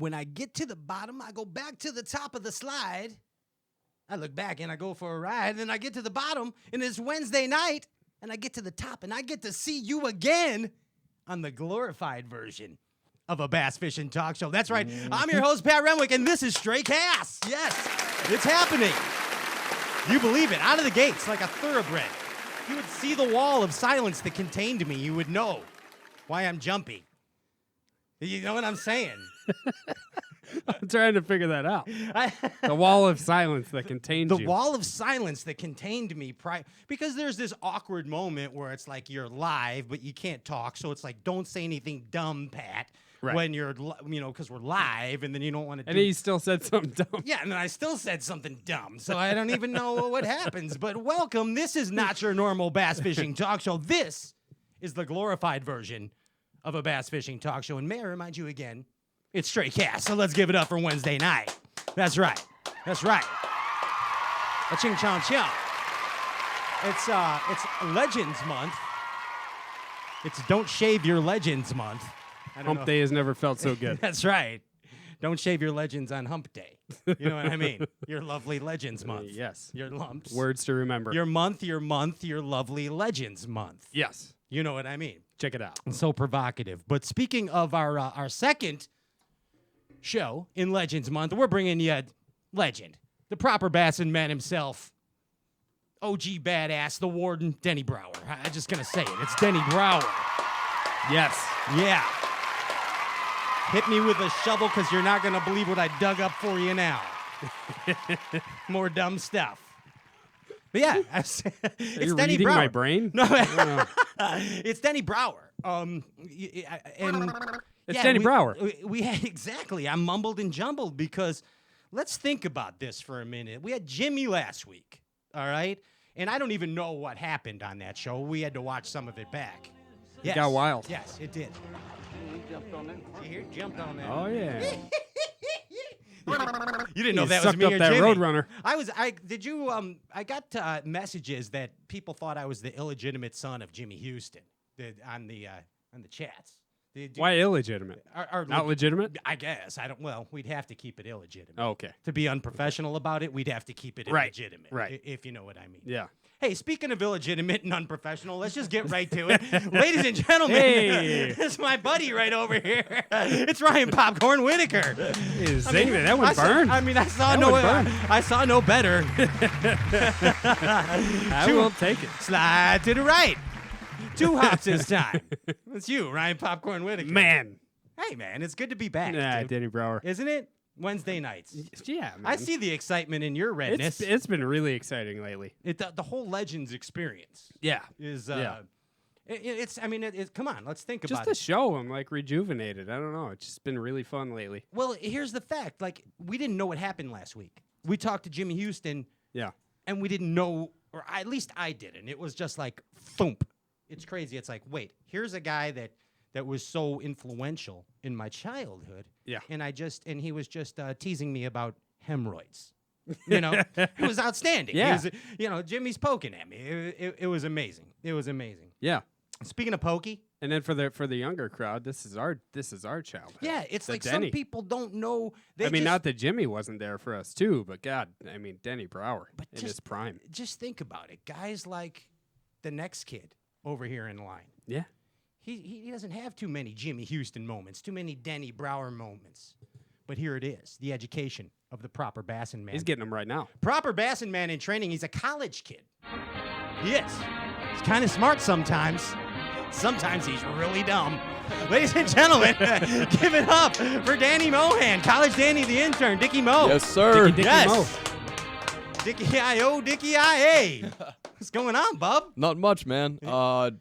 when I get to the bottom, I go back to the top of the slide. I look back and I go for a ride. And then I get to the bottom, and it's Wednesday night, and I get to the top, and I get to see you again on the glorified version of a bass fishing talk show. That's right. I'm your host, Pat Renwick, and this is Stray Cast. Yes, it's happening. You believe it. Out of the gates, like a thoroughbred. You would see the wall of silence that contained me. You would know why I'm jumpy. You know what I'm saying? I'm trying to figure that out. The wall of silence that contained you. The wall of silence that contained me. Because there's this awkward moment where it's like you're live, but you can't talk. So it's like, don't say anything dumb, Pat. Right. When you're, because we're live, and then you don't want to do... And he still said something dumb. Yeah, and then I still said something dumb, so I don't even know what happens. But welcome. This is not your normal bass fishing talk show. This is the glorified version of a bass fishing talk show. And may I remind you again, it's Stray Cast, so let's give it up for Wednesday night. That's right. That's right. A ching chong chong. It's Legends Month. It's Don't Shave Your Legends Month. Hump Day has never felt so good. That's right. Don't shave your legends on Hump Day. You know what I mean? Your lovely Legends Month. Yes. Your lumps. Words to remember. Your lovely Legends Month. Yes. You know what I mean? Check it out. So provocative. But speaking of our second show in Legends Month, we're bringing you a legend, the proper bassin man himself, OG badass, the warden, Denny Brauer. I'm just going to say it. It's Denny Brauer. Yes. Yeah. Hit me with a shovel because you're not going to believe what I dug up for you now. More dumb stuff. But yeah, it's you Denny reading Brauer. my brain? No, it's Denny Brauer. It's Denny Brauer. We had exactly. I mumbled and jumbled because let's think about this for a minute. We had Jimmy last week, all right? And I don't even know what happened on that show. We had to watch some of it back. It got wild. Yes, it did. Jumped on that. You hear? Jumped on that. Oh, yeah. You didn't know that was sucked me up or that Jimmy. Roadrunner. I got messages that people thought I was the illegitimate son of Jimmy Houston on the chats. Why illegitimate? Not legitimate? I guess. We'd have to keep it illegitimate. Oh, okay. To be unprofessional about it, we'd have to keep it illegitimate. Right. If you know what I mean. Yeah. Hey, speaking of illegitimate and unprofessional, let's just get right to it. Ladies and gentlemen, Hey. this is my buddy right over here. It's Ryan Popcorn Whitaker. That one burned. I saw no better. I will take it. Slide to the right. 2 hops this time. It's you, Ryan Popcorn Whitaker. Man. Hey, man, it's good to be back. Nah, dude. Denny Brauer. Isn't it? Wednesday nights. Yeah, man. I see the excitement in your redness. It's been really exciting lately. The whole Legends experience. Yeah. Is Yeah. Come on, let's think Just about the it. show, I'm like rejuvenated. I don't know. It's just been really fun lately. Well, here's the fact. Like, we didn't know what happened last week. We talked to Jimmy Houston. Yeah. And we didn't know, or at least I didn't. It was just like, thump. It's crazy. It's like, wait, here's a guy that was so influential in my childhood. Yeah. And he was just teasing me about hemorrhoids. You know, it was outstanding. Yeah. Jimmy's poking at me. It was amazing. It was amazing. Yeah. Speaking of pokey. And then for the younger crowd, this is our childhood. Yeah, it's like Denny. some people don't know. Not that Jimmy wasn't there for us too, but God, Denny Brauer in his prime. Just think about it. Guys like the next kid over here in line. Yeah. He doesn't have too many Jimmy Houston moments, too many Denny Brauer moments. But here it is, the education of the proper bassin man. He's getting them right now. Proper bassin man in training. He's a college kid. He is. He's kind of smart sometimes. Sometimes he's really dumb. Ladies and gentlemen, give it up for Danny Mohan, College Danny the intern, Dickie Mo. Yes, sir. Dickie Yes. Mo. Dickie I.O., Dickie I.A. What's going on, bub? Not much, man.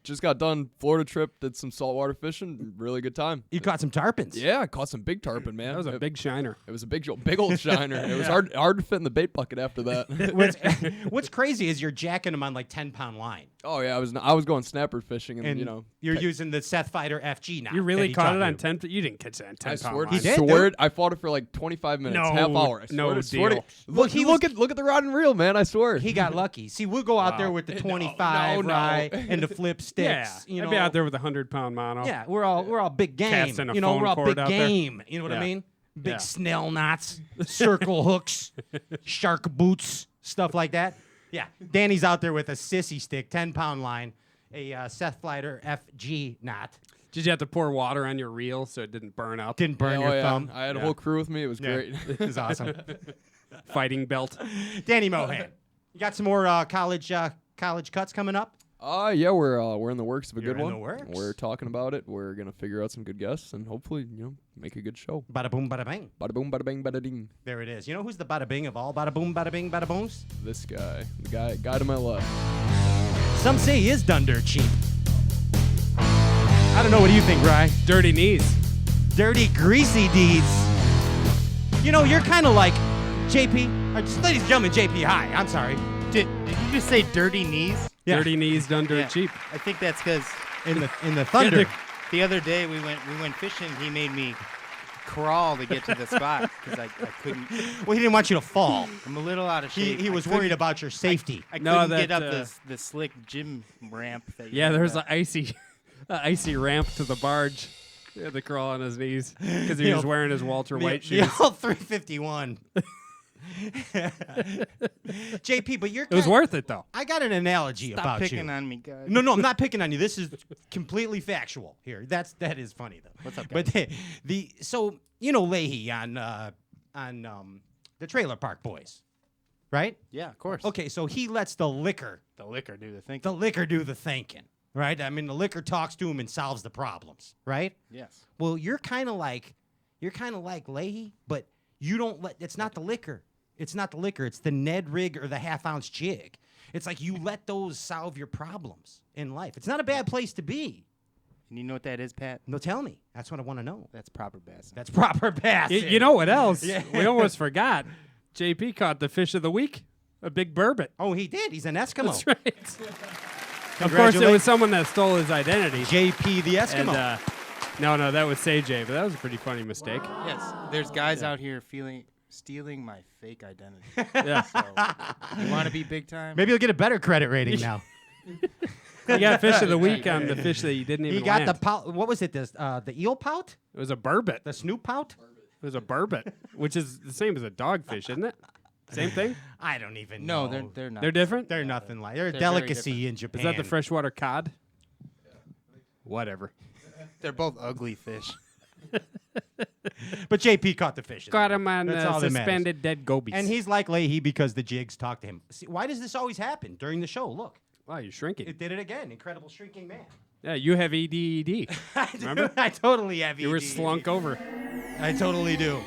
Just got done Florida trip, did some saltwater fishing. Really good time. You caught some tarpons. Yeah, I caught some big tarpon, man. That was a big shiner. It was a big old shiner. It was hard to fit in the bait bucket after that. What's crazy is you're jacking them on like 10-pound line. Oh yeah, I was going snapper fishing, and you're using the Seth Fighter FG now. You really caught it on you. 10? You didn't catch it on 10 I pound swear, line. He did, swear it. I fought it for like 25 minutes, No, half hour. no swear to, deal. Look, look at the rod and reel, man. I swear. He got lucky. See, we'll go out there with the 25 no. right and the flip sticks. Yeah, I'd be out there with a 100-pound mono. Yeah, we're all big game. Casting a we're phone all cord big out there. game. You know what I Yeah. mean? big Yeah. snell knots, circle hooks, shark boots, stuff like that. Yeah, Danny's out there with a sissy stick, 10-pound line, a Seth Flighter FG knot. Did you have to pour water on your reel so it didn't burn up? Didn't burn your thumb. I had a Yeah. whole crew with me. It was Yeah. great. It was awesome. Fighting belt. Danny Mohan, you got some more college cuts coming up? Yeah, we're in the works of a You're good in one. the works? We're talking about it. We're gonna figure out some good guests and hopefully, make a good show. Bada boom, bada bang. Bada boom, bada bang, bada ding. There it is. You know who's the bada bing of all bada boom, bada bing, bada booms? This guy, the guy to my left. Some say he is done dirt cheap. I don't know. What do you think, Rye? Dirty knees. Dirty, greasy deeds. You're kind of like JP. Ladies and gentlemen, JP, hi. I'm sorry. Did you just say dirty knees? Yeah. Dirty knees done dirt Yeah. cheap. I think that's because In the thunder. the other day we went fishing. He made me crawl to get to the spot because I couldn't. Well, he didn't want you to fall. I'm a little out of shape. He was worried about your safety. I No, couldn't get that, up the slick gym ramp. Yeah, there's an icy ramp to the barge. He had to crawl on his knees because he was wearing his Walter White The shoes. old 351. JP, but you're. It was worth it though. I got an analogy Stop about picking you. on me, guys. No, I'm not picking on you. This is completely factual here. That is funny though. What's up, But so Leahy on the Trailer Park Boys, right? Yeah, of course. Okay, so he lets the liquor The liquor do the thing. do the thinking, right? I mean, the liquor talks to him and solves the problems, right? Yes. Well, you're kind of like Leahy, but you don't let. It's not the liquor. It's not the liquor. It's the Ned rig or the half-ounce jig. It's like you let those solve your problems in life. It's not a bad place to be. And you know what that is, Pat? No, tell me. That's what I want to know. That's proper bass. That's proper bass. You know what else? Yeah. We almost forgot. JP caught the fish of the week, a big burbot. Oh, he did. He's an Eskimo. That's right. Of course, it was someone that stole his identity. JP the Eskimo. And, no, that was Say, but that was a pretty funny mistake. Yes. There's guys out here stealing my fake identity. Yeah. So, you want to be big time? Maybe you'll get a better credit rating now. You got fish of the week on the fish that you didn't even He got land. the pout. What was it? The eel pout? It was a burbot. The snoop pout? It was a burbot, which is the same as a dogfish, isn't it? Same thing? I don't even No, know. they're not. They're different? They're nothing like. They're a They're very delicacy in Japan. Is that the freshwater cod? Whatever. They're both ugly fish. But JP caught the fish. Got him on That's all that matters. suspended dead gobies. And he's like Leahy because the jigs talk to him. See, why does this always happen during the show? Look, wow, you're shrinking. it did it again. Incredible shrinking man. Yeah, you have ADED. Remember? I totally have You were ED. slunk over. I totally do.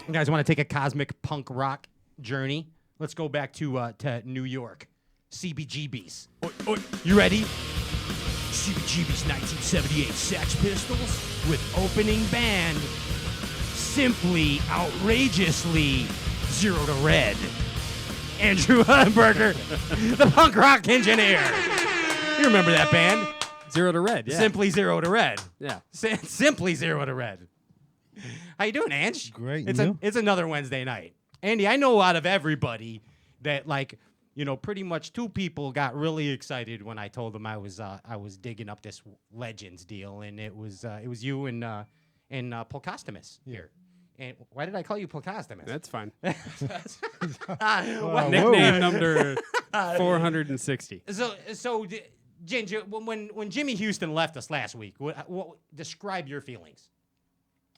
You guys want to take a cosmic punk rock journey? Let's go back to New York. CBGBs. You ready? CBGB's 1978 Sex Pistols with opening band Simply Outrageously Zero to Red. Andrew Hunberger, the punk rock engineer. You remember that band? 0 to red. Yeah. Simply Zero to Red. Yeah. Simply 0 to Red. How you doing, Ange? Great, It's and you? it's another Wednesday night. Andy, I know out of everybody that pretty much two people got really excited when I told them I was digging up this Legends deal, and it was you and Polcostomus here. And why did I call you Polcostomus? That's fine. Whoa. Nickname number 460. So Ginger, when Jimmy Houston left us last week, what describe your feelings?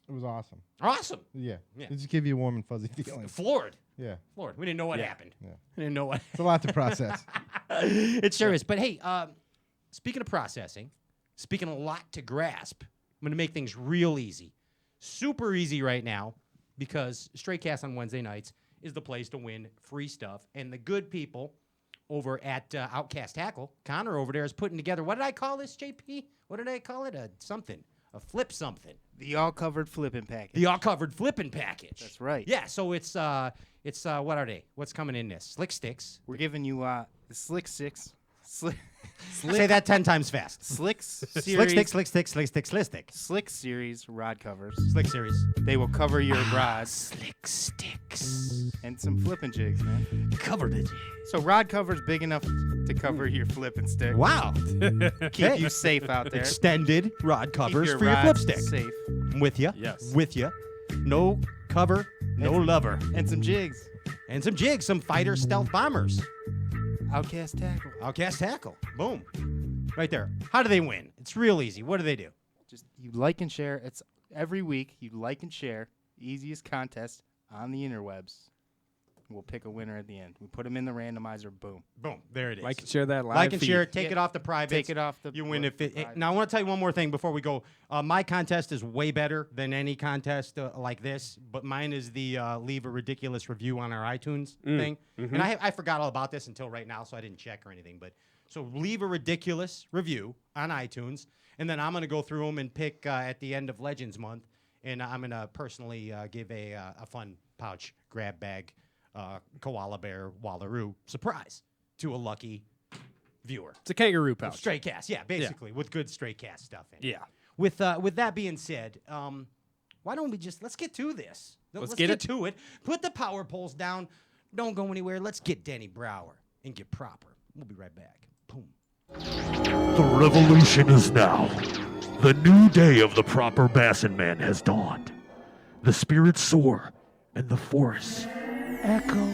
It was awesome. Awesome. Yeah. Yeah. It just give you a warm and fuzzy feeling. Floored. Yeah. Floored. We didn't know what Yeah. happened. Yeah. We didn't know what. It's a lot to process. It sure is. But hey, speaking of processing, speaking of a lot to grasp, I'm going to make things real easy. Super easy right now because Stray Cast on Wednesday nights is the place to win free stuff. And the good people over at Outcast Tackle, Connor over there, is putting together, what did I call this, JP? What did I call it? A flip something. The all-covered flipping package. The all-covered flipping package. That's right. Yeah, so it's what are they? What's coming in this? Slick sticks. We're giving you the Slick Six. Say that 10 times fast. Slick series. Slick stick, slick stick, slick stick, slick stick. Slick series rod covers. Slick series. They will cover your rods Slick sticks. and some flipping jigs, man. Covered it. So rod covers big enough to cover your flipping stick. Wow. Keep you safe out there. Extended rod Keep covers your for your flip rods stick. safe. I'm with you. Yes. With you. No cover, no lover. And some jigs. And some jigs, some fighter stealth bombers. Outcast tackle. Outcast tackle. Boom. Right there. How do they win? It's real easy. What do they do? Just you like and share. It's every week. You like and share. Easiest contest on the interwebs. We'll pick a winner at the end. We put them in the randomizer. Boom. Boom. There it is. Like and share that live Like and feed. share. Take Yeah. it off the private. Take it off the. You win if it. private. Now I want to tell you one more thing before we go. My contest is way better than any contest like this, but mine is the leave a ridiculous review on our iTunes thing. Mm-hmm. And I forgot all about this until right now, so I didn't check or anything. But so leave a ridiculous review on iTunes, and then I'm gonna go through them and pick at the end of Legends Month, and I'm gonna personally give a fun pouch grab bag. Koala bear wallaroo surprise to a lucky viewer. It's a kangaroo pouch. Straight cast, yeah, basically with good straight cast stuff in it. Yeah. With that being said, why don't we let's get to this? Let's get it. to it. Put the power poles down. Don't go anywhere. Let's get Denny Brauer and get proper. We'll be right back. Boom. The revolution is now. The new day of the proper Bassin Man has dawned. The spirits soar, and the forests echo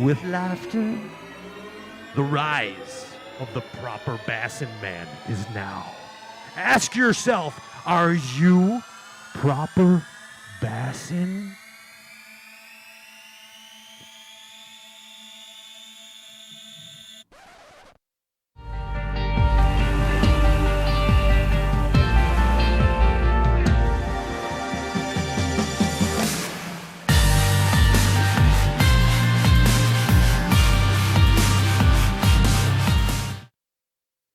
with laughter. The rise of the proper Bassin Man is now. Ask yourself, are you proper Bassin?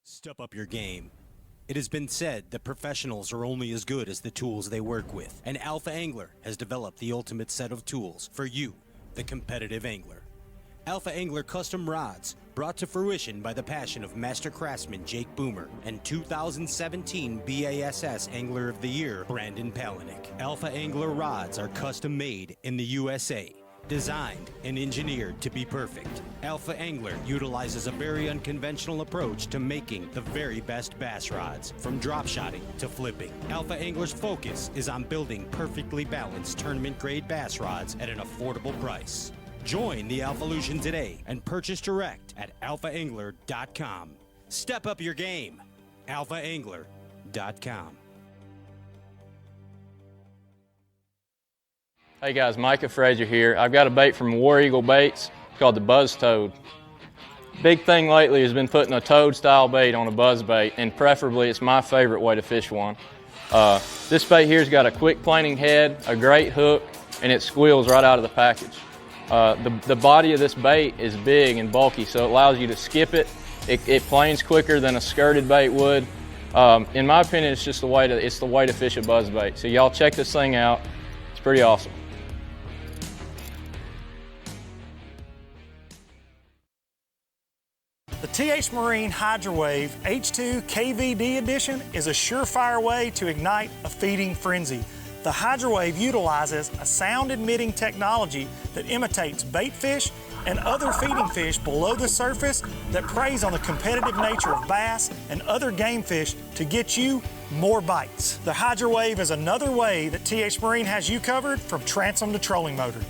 Step up your game. It has been said that professionals are only as good as the tools they work with, and Alpha Angler has developed the ultimate set of tools for you, the competitive angler. Alpha Angler custom rods, brought to fruition by the passion of master craftsman Jake Boomer and 2017 BASS Angler of the Year Brandon Palaniuk. Alpha Angler rods are custom made in the USA. Designed and engineered to be perfect, Alpha Angler utilizes a very unconventional approach to making the very best bass rods, from drop shotting to flipping. Alpha Angler's focus is on building perfectly balanced tournament-grade bass rods at an affordable price. Join the Alphalution today and purchase direct at alphaangler.com. Step up your game. alphaangler.com. Hey guys, Micah Frazier here. I've got a bait from War Eagle Baits called the Buzz Toad. Big thing lately has been putting a toad style bait on a buzz bait, and preferably it's my favorite way to fish one. This bait here's got a quick planing head, a great hook, and it squeals right out of the package. The body of this bait is big and bulky, so it allows you to skip it. It planes quicker than a skirted bait would. In my opinion, it's just the way to fish a buzz bait. So y'all check this thing out. It's pretty awesome. The TH Marine HydroWave H2 KVD edition is a surefire way to ignite a feeding frenzy. The HydroWave utilizes a sound-emitting technology that imitates bait fish and other feeding fish below the surface that preys on the competitive nature of bass and other game fish to get you more bites. The HydroWave is another way that TH Marine has you covered from transom to trolling motor.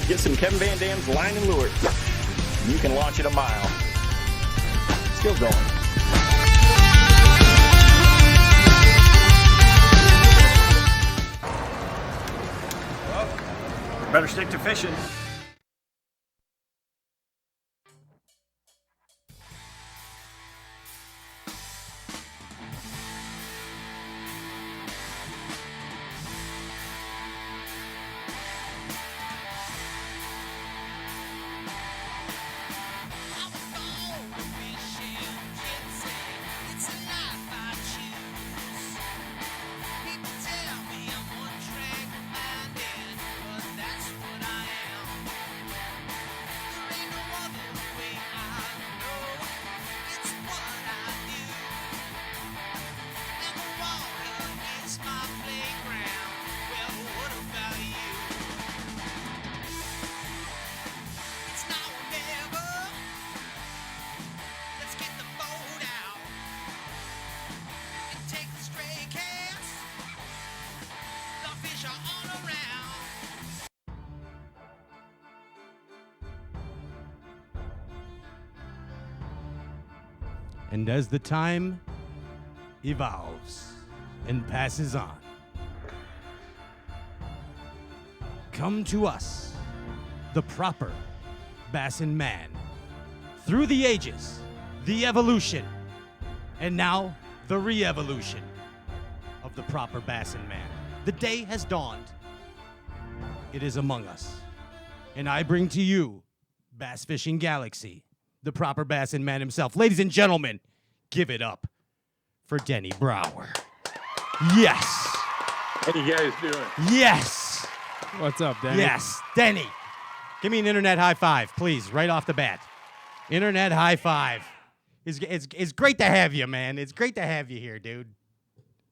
Get some Kevin Van Dam's line and lure. You can launch it a mile. Still going. Well, better stick to fishing. And as the time evolves and passes on, come to us, the proper Bassin Man. Through the ages, the evolution, and now the re-evolution of the proper Bassin Man. The day has dawned. It is among us. And I bring to you, Bass Fishing Galaxy, the proper Bassin Man himself. Ladies and gentlemen, give it up for Denny Brauer. Yes. How you guys doing? Yes. What's up, Denny? Yes. Denny, give me an internet high five, please, right off the bat. Internet high five. It's great to have you, man. It's great to have you here, dude.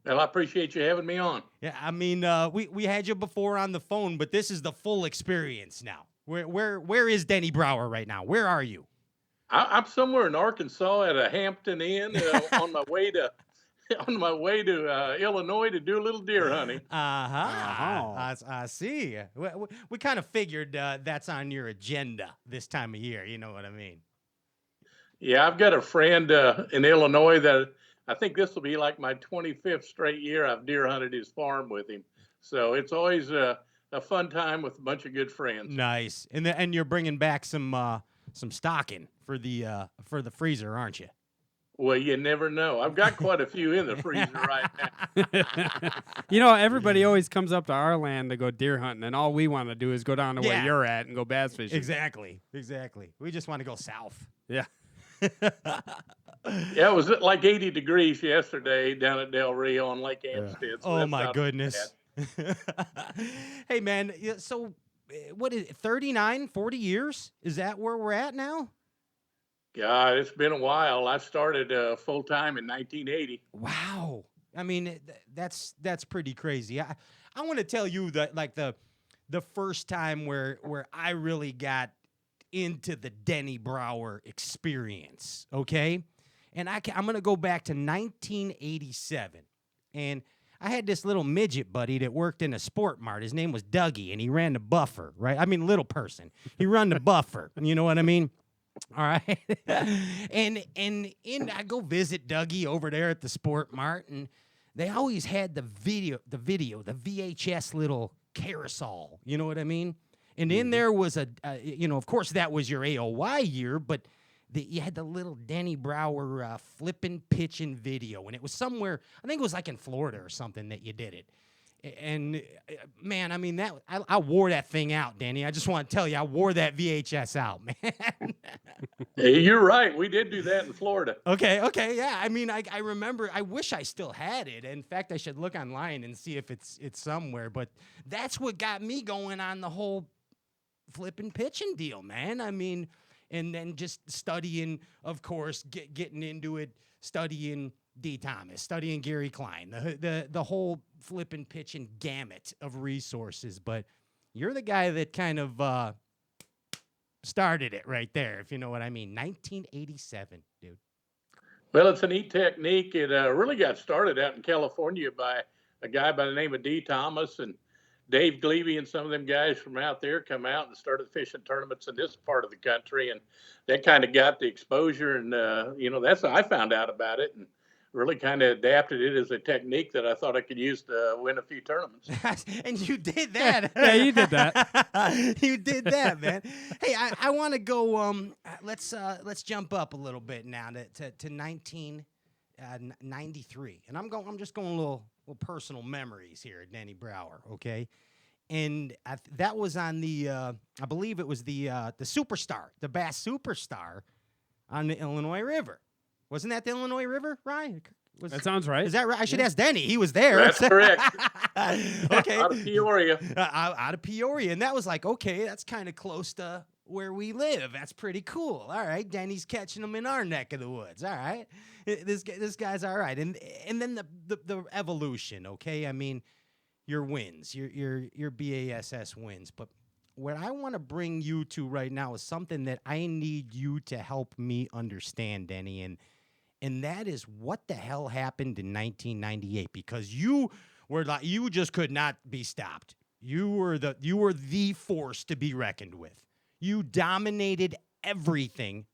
Well, I appreciate you having me on. Yeah, I mean, we had you before on the phone, but this is the full experience now. Where is Denny Brauer right now? Where are you? I'm somewhere in Arkansas at a Hampton Inn on my way to Illinois to do a little deer hunting. I see. We kind of figured that's on your agenda this time of year. You know what I mean? Yeah, I've got a friend in Illinois that I think this will be like my 25th straight year I've deer hunted his farm with him. So it's always a fun time with a bunch of good friends. Nice. And you're bringing back some stocking for the freezer, aren't you? Well, you never know. I've got quite a few in the freezer right now. You know, everybody always comes up to our land to go deer hunting, and all we want to do is go down to where you're at and go bass fishing. Exactly. We just want to go south. Yeah. Yeah, it was like 80 degrees yesterday down at Del Rio on Lake Amstead. So Oh, my goodness. Hey, man, so what is it, 39, 40 years? Is that where we're at now? God, it's been a while. I started full-time in 1980. Wow. I mean, that's pretty crazy. I want to tell you that, like, the first time where I really got into the Denny Brauer experience, okay? And I'm going to go back to 1987. And I had this little midget buddy that worked in a sport mart. His name was Dougie, and he ran the buffer, right? I mean, little person. He run the buffer. You know what I mean? All right. and I go visit Dougie over there at the sport mart, and they always had the VHS little carousel. You know what I mean? And in there was of course that was your AOY year, but you had the little Denny Brauer flipping pitching video, and it was somewhere, I think it was like in Florida or something that you did it. And man, I mean, I wore that thing out, Danny. I just want to tell you, I wore that VHS out, man. Hey, you're right. We did do that in Florida. Okay, yeah. I mean, I remember. I wish I still had it. In fact, I should look online and see if it's somewhere. But that's what got me going on the whole flipping pitching deal, man. I mean, and then just studying, of course, getting into it, studying D. Thomas, studying Gary Klein, the whole flipping pitching gamut of resources. But you're the guy that kind of started it right there, if you know what I mean. 1987, dude. Well, it's a neat technique. It really got started out in California by a guy by the name of D. Thomas, and Dave Glebe and some of them guys from out there come out and started fishing tournaments in this part of the country, and that kind of got the exposure. And that's how I found out about it, and really kind of adapted it as a technique that I thought I could use to win a few tournaments. And you did that. Yeah, you did that. You did that, man. Hey, I want to go. Let's jump up a little bit now to 1993, and I'm just going a little personal memories here at Denny Brauer, okay? And that was on the I believe it was the Superstar, the Bass Superstar, on the Illinois River. Wasn't that the Illinois River, Ryan? That sounds right. Is that right? I should ask Denny. He was there. That's correct. Okay. Out of Peoria. Out of Peoria. And that was like, okay, that's kind of close to where we live. That's pretty cool. All right. Denny's catching them in our neck of the woods. All right. This guy's all right. And then the evolution, okay? I mean, your wins, your BASS wins. But what I want to bring you to right now is something that I need you to help me understand, Denny. And that is what the hell happened in 1998, because you just could not be stopped. You were the force to be reckoned with. You dominated everything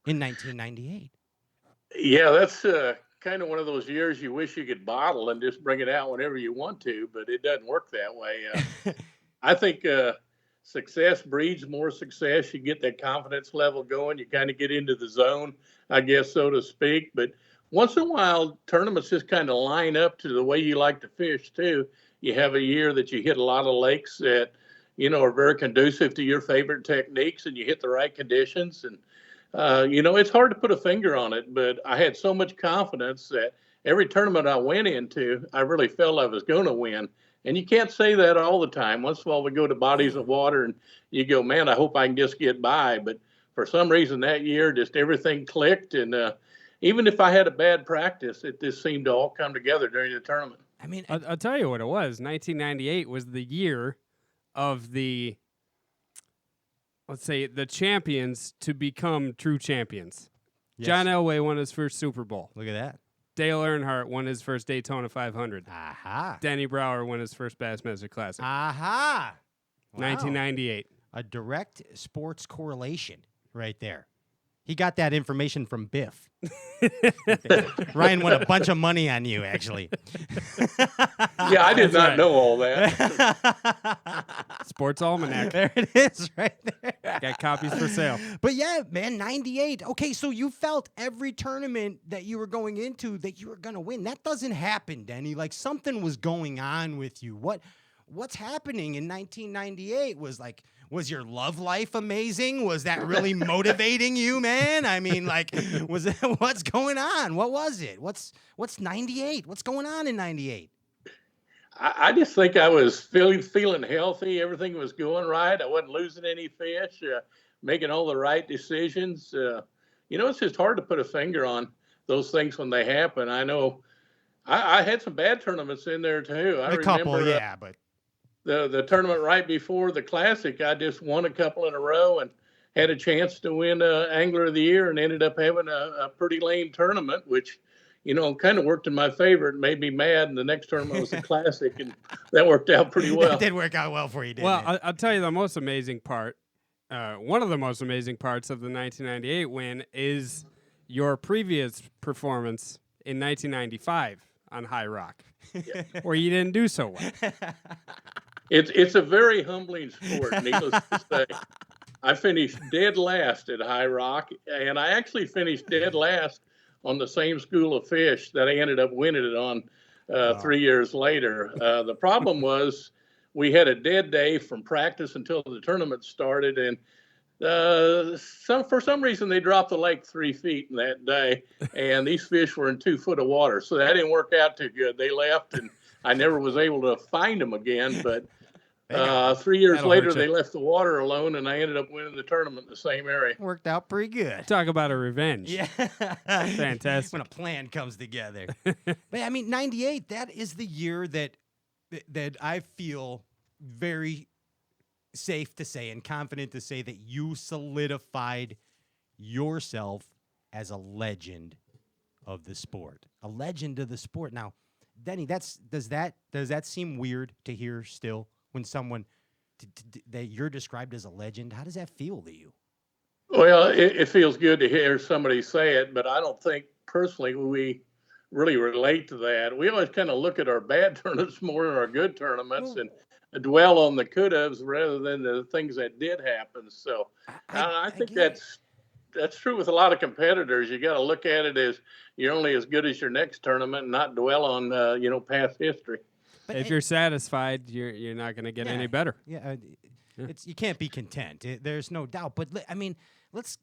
in 1998. Yeah, that's kind of one of those years you wish you could bottle and just bring it out whenever you want to, but it doesn't work that way. I think success breeds more success. You get that confidence level going. You kind of get into the zone, I guess, so to speak. But once in a while, tournaments just kind of line up to the way you like to fish, too. You have a year that you hit a lot of lakes that, are very conducive to your favorite techniques, and you hit the right conditions. And, it's hard to put a finger on it, but I had so much confidence that every tournament I went into, I really felt I was going to win. And you can't say that all the time. Once in a while, we go to bodies of water and you go, man, I hope I can just get by. But for some reason that year, just everything clicked. And even if I had a bad practice, it just seemed to all come together during the tournament. I mean, I'll tell you what it was. 1998 was the year of the, let's say, the champions to become true champions. Yes. John Elway won his first Super Bowl. Look at that. Dale Earnhardt won his first Daytona 500. Aha. Denny Brauer won his first Bassmaster Classic. Aha. Wow. 1998. A direct sports correlation right there. He got that information from Biff. Ryan won a bunch of money on you, actually. Yeah, I did not know all that. Sports Almanac. There it is, right there. Got copies for sale. But yeah, man, 98. Okay, so you felt every tournament that you were going into that you were going to win. That doesn't happen, Denny. Like something was going on with you. What's happening in 1998 was your love life amazing? Was that really motivating you, man? I mean, what's going on? What was it? What's 98? What's going on in 98? I just think I was feeling healthy. Everything was going right. I wasn't losing any fish, making all the right decisions. It's just hard to put a finger on those things when they happen. I know I had some bad tournaments in there too. I A couple, remember, yeah, but the tournament right before the Classic, I just won a couple in a row and had a chance to win Angler of the Year and ended up having a pretty lame tournament, which, kind of worked in my favor. It made me mad, and the next tournament was the Classic, and that worked out pretty well. That did work out well for you, didn't it? Well, I'll tell you the most amazing part. One of the most amazing parts of the 1998 win is your previous performance in 1995 on High Rock, where you didn't do so well. It's a very humbling sport, needless to say. I finished dead last at High Rock, and I actually finished dead last on the same school of fish that I ended up winning it on 3 years later. The problem was we had a dead day from practice until the tournament started, and for some reason they dropped the lake 3 feet in that day, and these fish were in 2 foot of water, so that didn't work out too good. They left, and I never was able to find them again, but 3 years later, they left the water alone, and I ended up winning the tournament in the same area. Worked out pretty good. Talk about a revenge. Yeah. Fantastic. When a plan comes together. But I mean, 98, that is the year that I feel very safe to say and confident to say that you solidified yourself as a legend of the sport. A legend of the sport. Now, Denny, does that seem weird to hear still when someone that you're described as a legend? How does that feel to you? Well, it feels good to hear somebody say it, but I don't think personally we really relate to that. We always kind of look at our bad tournaments more than our good tournaments and dwell on the could haves rather than the things that did happen. So I think that's true with a lot of competitors. You got to look at it as you're only as good as your next tournament and not dwell on past history. But if you're satisfied, you're not going to get any better. Yeah, you can't be content. There's no doubt. But I mean, let's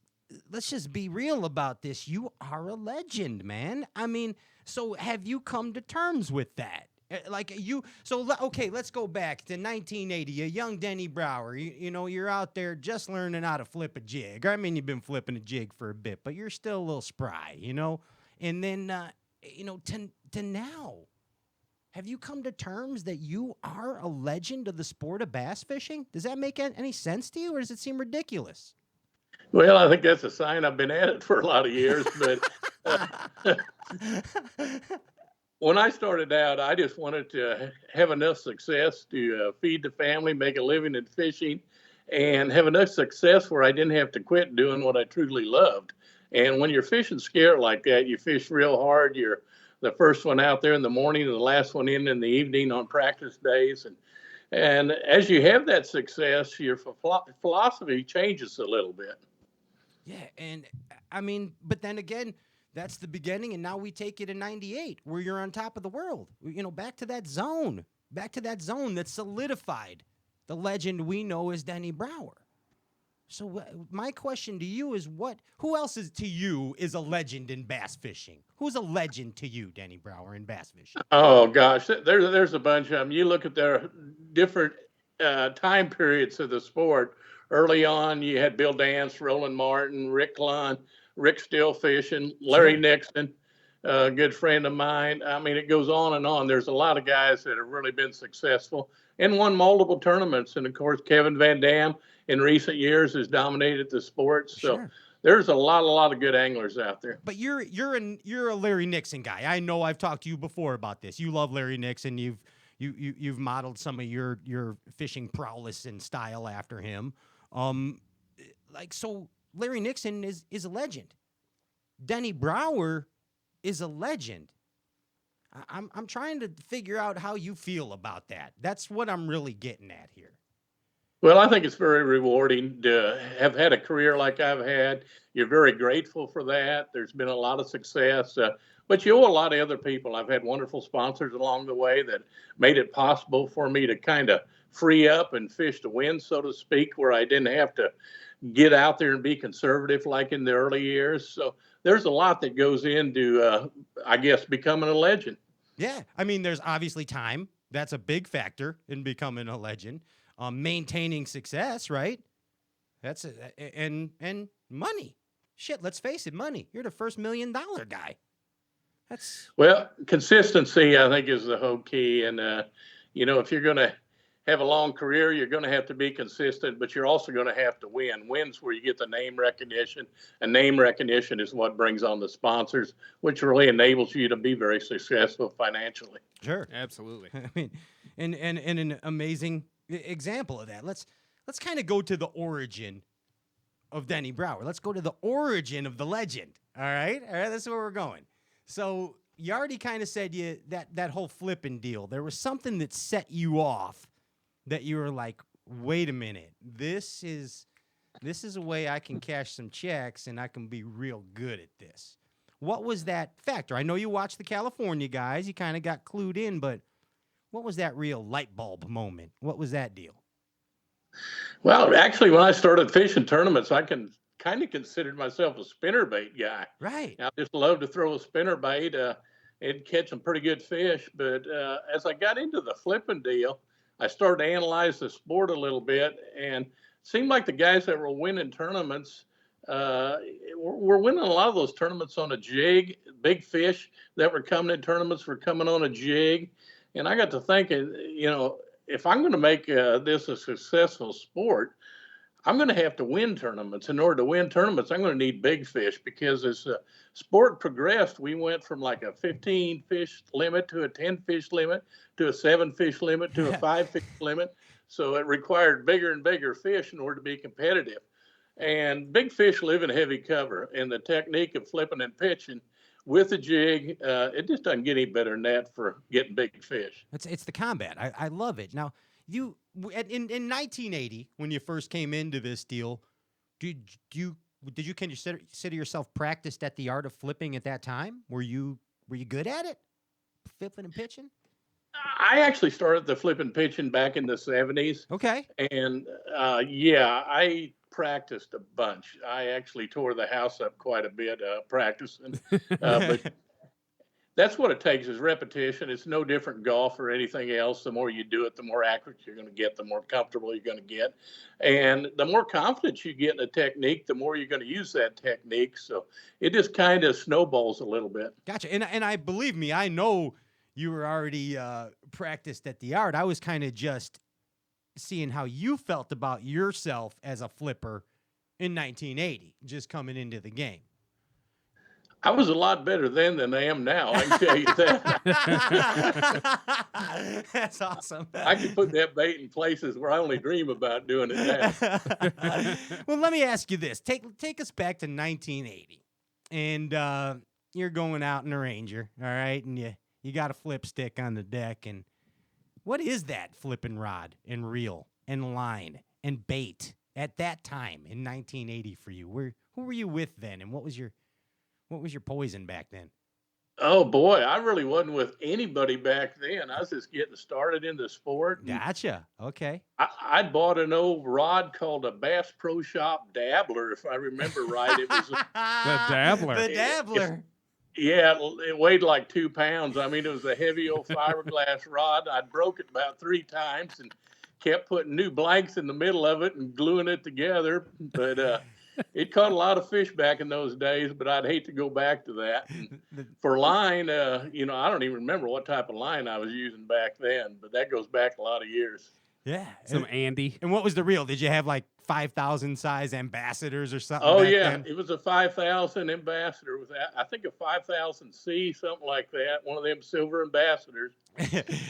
just be real about this. You are a legend, man. I mean, so have you come to terms with that? Okay, let's go back to 1980. A young Denny Brauer. You're out there just learning how to flip a jig. I mean, you've been flipping a jig for a bit, but you're still a little spry, And then, to now. Have you come to terms that you are a legend of the sport of bass fishing? Does that make any sense to you, or does it seem ridiculous? Well, I think that's a sign I've been at it for a lot of years. But when I started out, I just wanted to have enough success to feed the family, make a living in fishing, and have enough success where I didn't have to quit doing what I truly loved. And when you're fishing scared like that, you fish real hard. You're the first one out there in the morning and the last one in the evening on practice days. And as you have that success, your philosophy changes a little bit. Yeah, and I mean, but then again, that's the beginning, and now we take you to 98, where you're on top of the world. Back to that zone that solidified the legend we know as Denny Brauer. So my question to you is who else is a legend in bass fishing? Who's a legend to you, Denny Brauer, in bass fishing? Oh, gosh, there's a bunch of them. You look at their different time periods of the sport. Early on, you had Bill Dance, Roland Martin, Rick Clun, Rick Still Fishing, Larry Nixon, a good friend of mine. I mean, it goes on and on. There's a lot of guys that have really been successful and won multiple tournaments. And, of course, Kevin Van Dam in recent years has dominated the sport. So there's a lot of good anglers out there. But you're a Larry Nixon guy. I know I've talked to you before about this. You love Larry Nixon. You've modeled some of your fishing prowess and style after him. So Larry Nixon is a legend. Denny Brauer is a legend. I'm trying to figure out how you feel about that. That's what I'm really getting at here. Well, I think it's very rewarding to have had a career like I've had. You're very grateful for that. There's been a lot of success, but you owe a lot of other people. I've had wonderful sponsors along the way that made it possible for me to kind of free up and fish to win, so to speak, where I didn't have to get out there and be conservative like in the early years. So there's a lot that goes into, I guess, becoming a legend. Yeah. I mean, there's obviously time. That's a big factor in becoming a legend. Maintaining success, right? That's and money. Shit, let's face it, money. You're the first $1 million guy. Well, consistency, I think, is the whole key. And if you're going to have a long career, you're going to have to be consistent, but you're also going to have to win. Wins where you get the name recognition, and name recognition is what brings on the sponsors, which really enables you to be very successful financially. Sure, absolutely. I mean, and an amazing example of that. Let's kind of go to the origin of Denny Brauer. Let's go to the origin of the legend. All right, that's where we're going. So you already kind of said that whole flipping deal. There was something that set you off that you were like, wait a minute, this is a way I can cash some checks and I can be real good at this. What was that factor? I know you watched the California guys. You kind of got clued in, but what was that real light bulb moment? What was that deal? Well, actually, when I started fishing tournaments, I kind of considered myself a spinnerbait guy. Right. I just love to throw a spinnerbait and catch some pretty good fish. But as I got into the flipping deal, I started to analyze the sport a little bit, and it seemed like the guys that were winning tournaments were winning a lot of those tournaments on a jig. Big fish that were coming in tournaments were coming on a jig. And I got to thinking, if I'm going to make this a successful sport, I'm going to have to win tournaments. In order to win tournaments, I'm going to need big fish, because as sport progressed, we went from like a 15 fish limit to a 10 fish limit to a 7 fish limit to a 5 fish limit. So it required bigger and bigger fish in order to be competitive. And big fish live in heavy cover, and the technique of flipping and pitching with a jig, it just doesn't get any better than that for getting big fish. It's the combat. I love it. Now, in 1980, when you first came into this deal, did you consider yourself practiced at the art of flipping at that time? Were you good at it, flipping and pitching? I actually started the flipping pitching back in the 70s. Okay. And yeah, I practiced a bunch. I actually tore the house up quite a bit practicing. But that's what it takes, is repetition. It's no different golf or anything else. The more you do it, the more accurate you're going to get, the more comfortable you're going to get. And the more confidence you get in a technique, the more you're going to use that technique. So it just kind of snowballs a little bit. Gotcha. And I believe me, I know you were already practiced at the art. I was kind of just seeing how you felt about yourself as a flipper in 1980, just coming into the game. I was a lot better then than I am now, I can tell you that. That's awesome. I can put that bait in places where I only dream about doing it now. Well, let me ask you this. Take us back to 1980. And you're going out in a Ranger, all right? And you got a flip stick on the deck. And what is that flipping rod and reel and line and bait at that time in 1980 for you? Who were you with then, and what was your poison back then? Oh boy, I really wasn't with anybody back then. I was just getting started in the sport. Gotcha. Okay. I bought an old rod called a Bass Pro Shop Dabbler, if I remember right. It was The Dabbler. The Dabbler. Yeah, it weighed like 2 pounds. I mean, it was a heavy old fiberglass rod. I broke it about 3 times and kept putting new blanks in the middle of it and gluing it together. But it caught a lot of fish back in those days, but I'd hate to go back to that. And for line, I don't even remember what type of line I was using back then, but that goes back a lot of years. Yeah. Some Andy. And what was the reel? Did you have like 5,000 size ambassadors or something? Oh back yeah, then? it was a 5,000 ambassador with that. I think a 5,000C, something like that. One of them silver ambassadors.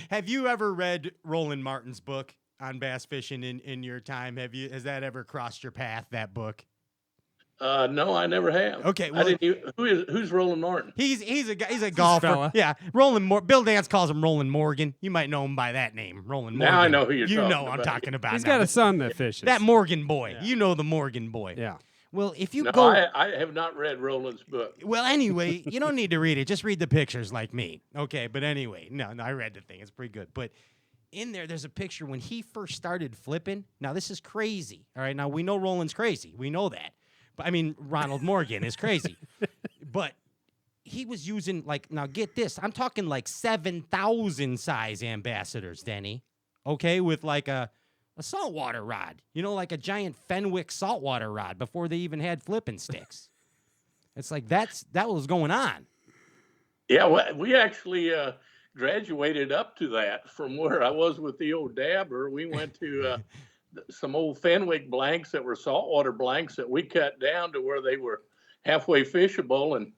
Have you ever read Roland Martin's book on bass fishing in your time? Has that ever crossed your path, that book? No, I never have. Okay, I didn't even, who's Roland Martin? He's a golfer. fella. Yeah, Bill Dance calls him Roland Morgan. You might know him by that name, Roland Morgan. Now I know who you're You talking know I'm about. talking about. He's now. got a son that fishes. That Morgan boy. Yeah. You know the Morgan boy. Yeah. Well, if you No, go, I have not read Roland's book. well, anyway, you don't need to read it. Just read the pictures, like me. Okay, but anyway, no, I read the thing. It's pretty good. But in there's a picture when he first started flipping. Now this is crazy. All right, now we know Roland's crazy. We know that. But I mean, Ronald Morgan is crazy. But he was using, like, now get this. I'm talking like 7,000 size ambassadors, Denny. Okay, with like a saltwater rod. You know, like a giant Fenwick saltwater rod before they even had flipping sticks. It's like that was going on. Yeah, well, we actually graduated up to that from where I was with the old Dabber. We went to some old Fenwick blanks that were saltwater blanks that we cut down to where they were halfway fishable, and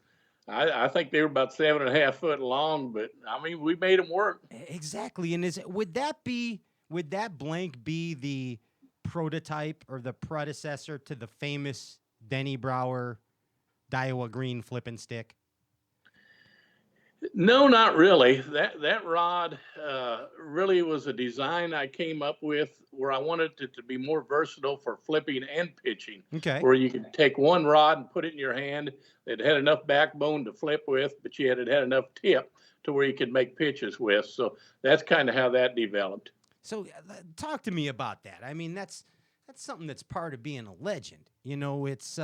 I think they were about 7.5 foot long. But I mean, we made them work. Exactly. And would that blank be the prototype or the predecessor to the famous Denny Brauer Daiwa green flipping stick? No, not really. That rod really was a design I came up with where I wanted it to be more versatile for flipping and pitching. Okay. Where you could take one rod and put it in your hand. It had enough backbone to flip with, but it had enough tip to where you could make pitches with. So that's kind of how that developed. So talk to me about that. I mean, that's something that's part of being a legend. You know, it's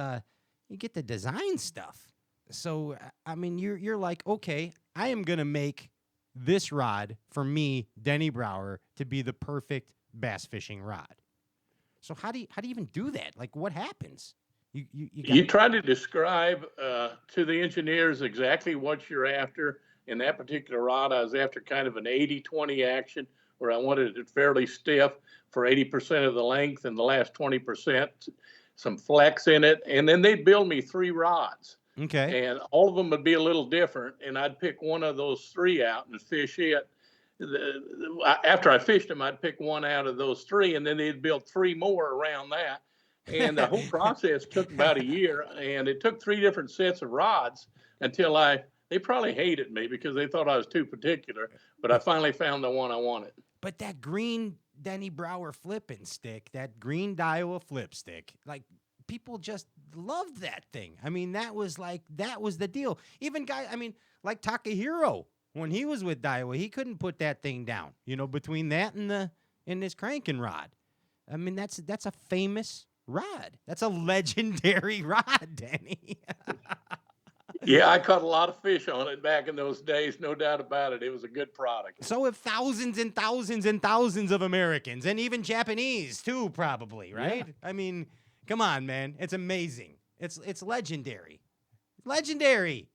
you get the design stuff. So I mean, you're like, okay, I am gonna make this rod for me, Denny Brauer, to be the perfect bass fishing rod. So how do you even do that? Like, what happens? You try to describe to the engineers exactly what you're after. In that particular rod, I was after kind of an 80-20 action, where I wanted it fairly stiff for 80% of the length and the last 20%, some flex in it. And then they'd build me 3 rods. Okay. And all of them would be a little different. And I'd pick one of those 3 out and fish it. After I fished them, I'd pick one out of those 3, and then they'd build 3 more around that. And the whole process took about a year, and it took 3 different sets of rods until they probably hated me because they thought I was too particular, but I finally found the one I wanted. But that green Denny Brauer flipping stick, that green Daiwa flip stick, like people just loved that thing. I mean, that was the deal. Even like Takahiro, when he was with Daiwa, he couldn't put that thing down, between that and this cranking rod. I mean, that's a famous rod. That's a legendary rod, Denny. Yeah, I caught a lot of fish on it back in those days, no doubt about it. It was a good product. So have thousands and thousands and thousands of Americans, and even Japanese too, probably, right? Yeah. I mean, come on, man. It's amazing. It's legendary. Legendary.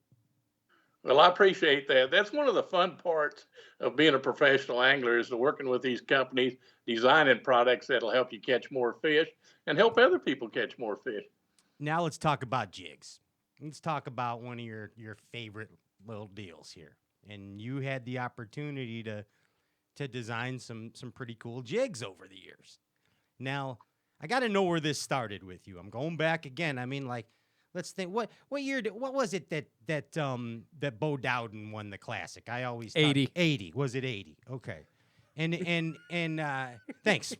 Well, I appreciate that. That's one of the fun parts of being a professional angler is working with these companies, designing products that'll help you catch more fish and help other people catch more fish. Now let's talk about jigs. Let's talk about one of your favorite little deals here. And you had the opportunity to design some pretty cool jigs over the years. Now, I got to know where this started with you. I'm going back again. I mean, like, let's think. What year? What was it that Bo Dowden won the Classic? I always thought 80. 80. Was it 80? Okay. And thanks.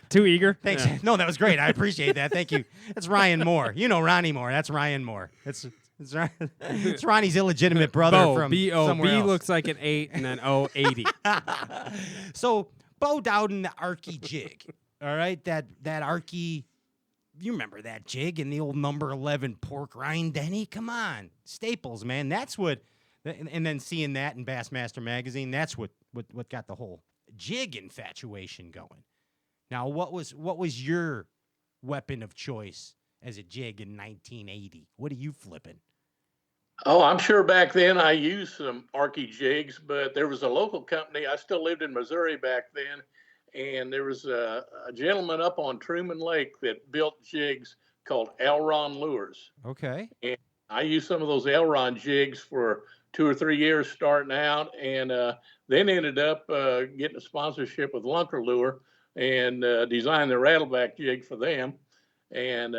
Too eager? Thanks. Yeah. No, that was great. I appreciate that. Thank you. That's Ryan Moore. You know Ronnie Moore. That's Ryan Moore. It's Ronnie's illegitimate brother from B-O. somewhere B else. looks like an 8 and then O, 80. So Bo Dowden, the Arky jig. All right, that Arky. You remember that jig and the old number 11 pork rind, Denny? Come on, staples, man. That's what. And then seeing that in Bassmaster magazine, that's what got the whole jig infatuation going. Now, what was your weapon of choice as a jig in 1980? What are you flipping? Oh, I'm sure back then I used some Arky jigs, but there was a local company. I still lived in Missouri back then, and there was a gentleman up on Truman Lake that built jigs called Elron Lures. Okay. And I used some of those Elron jigs for 2 or 3 years starting out, and then ended up getting a sponsorship with Lunker Lure and designed the rattleback jig for them. And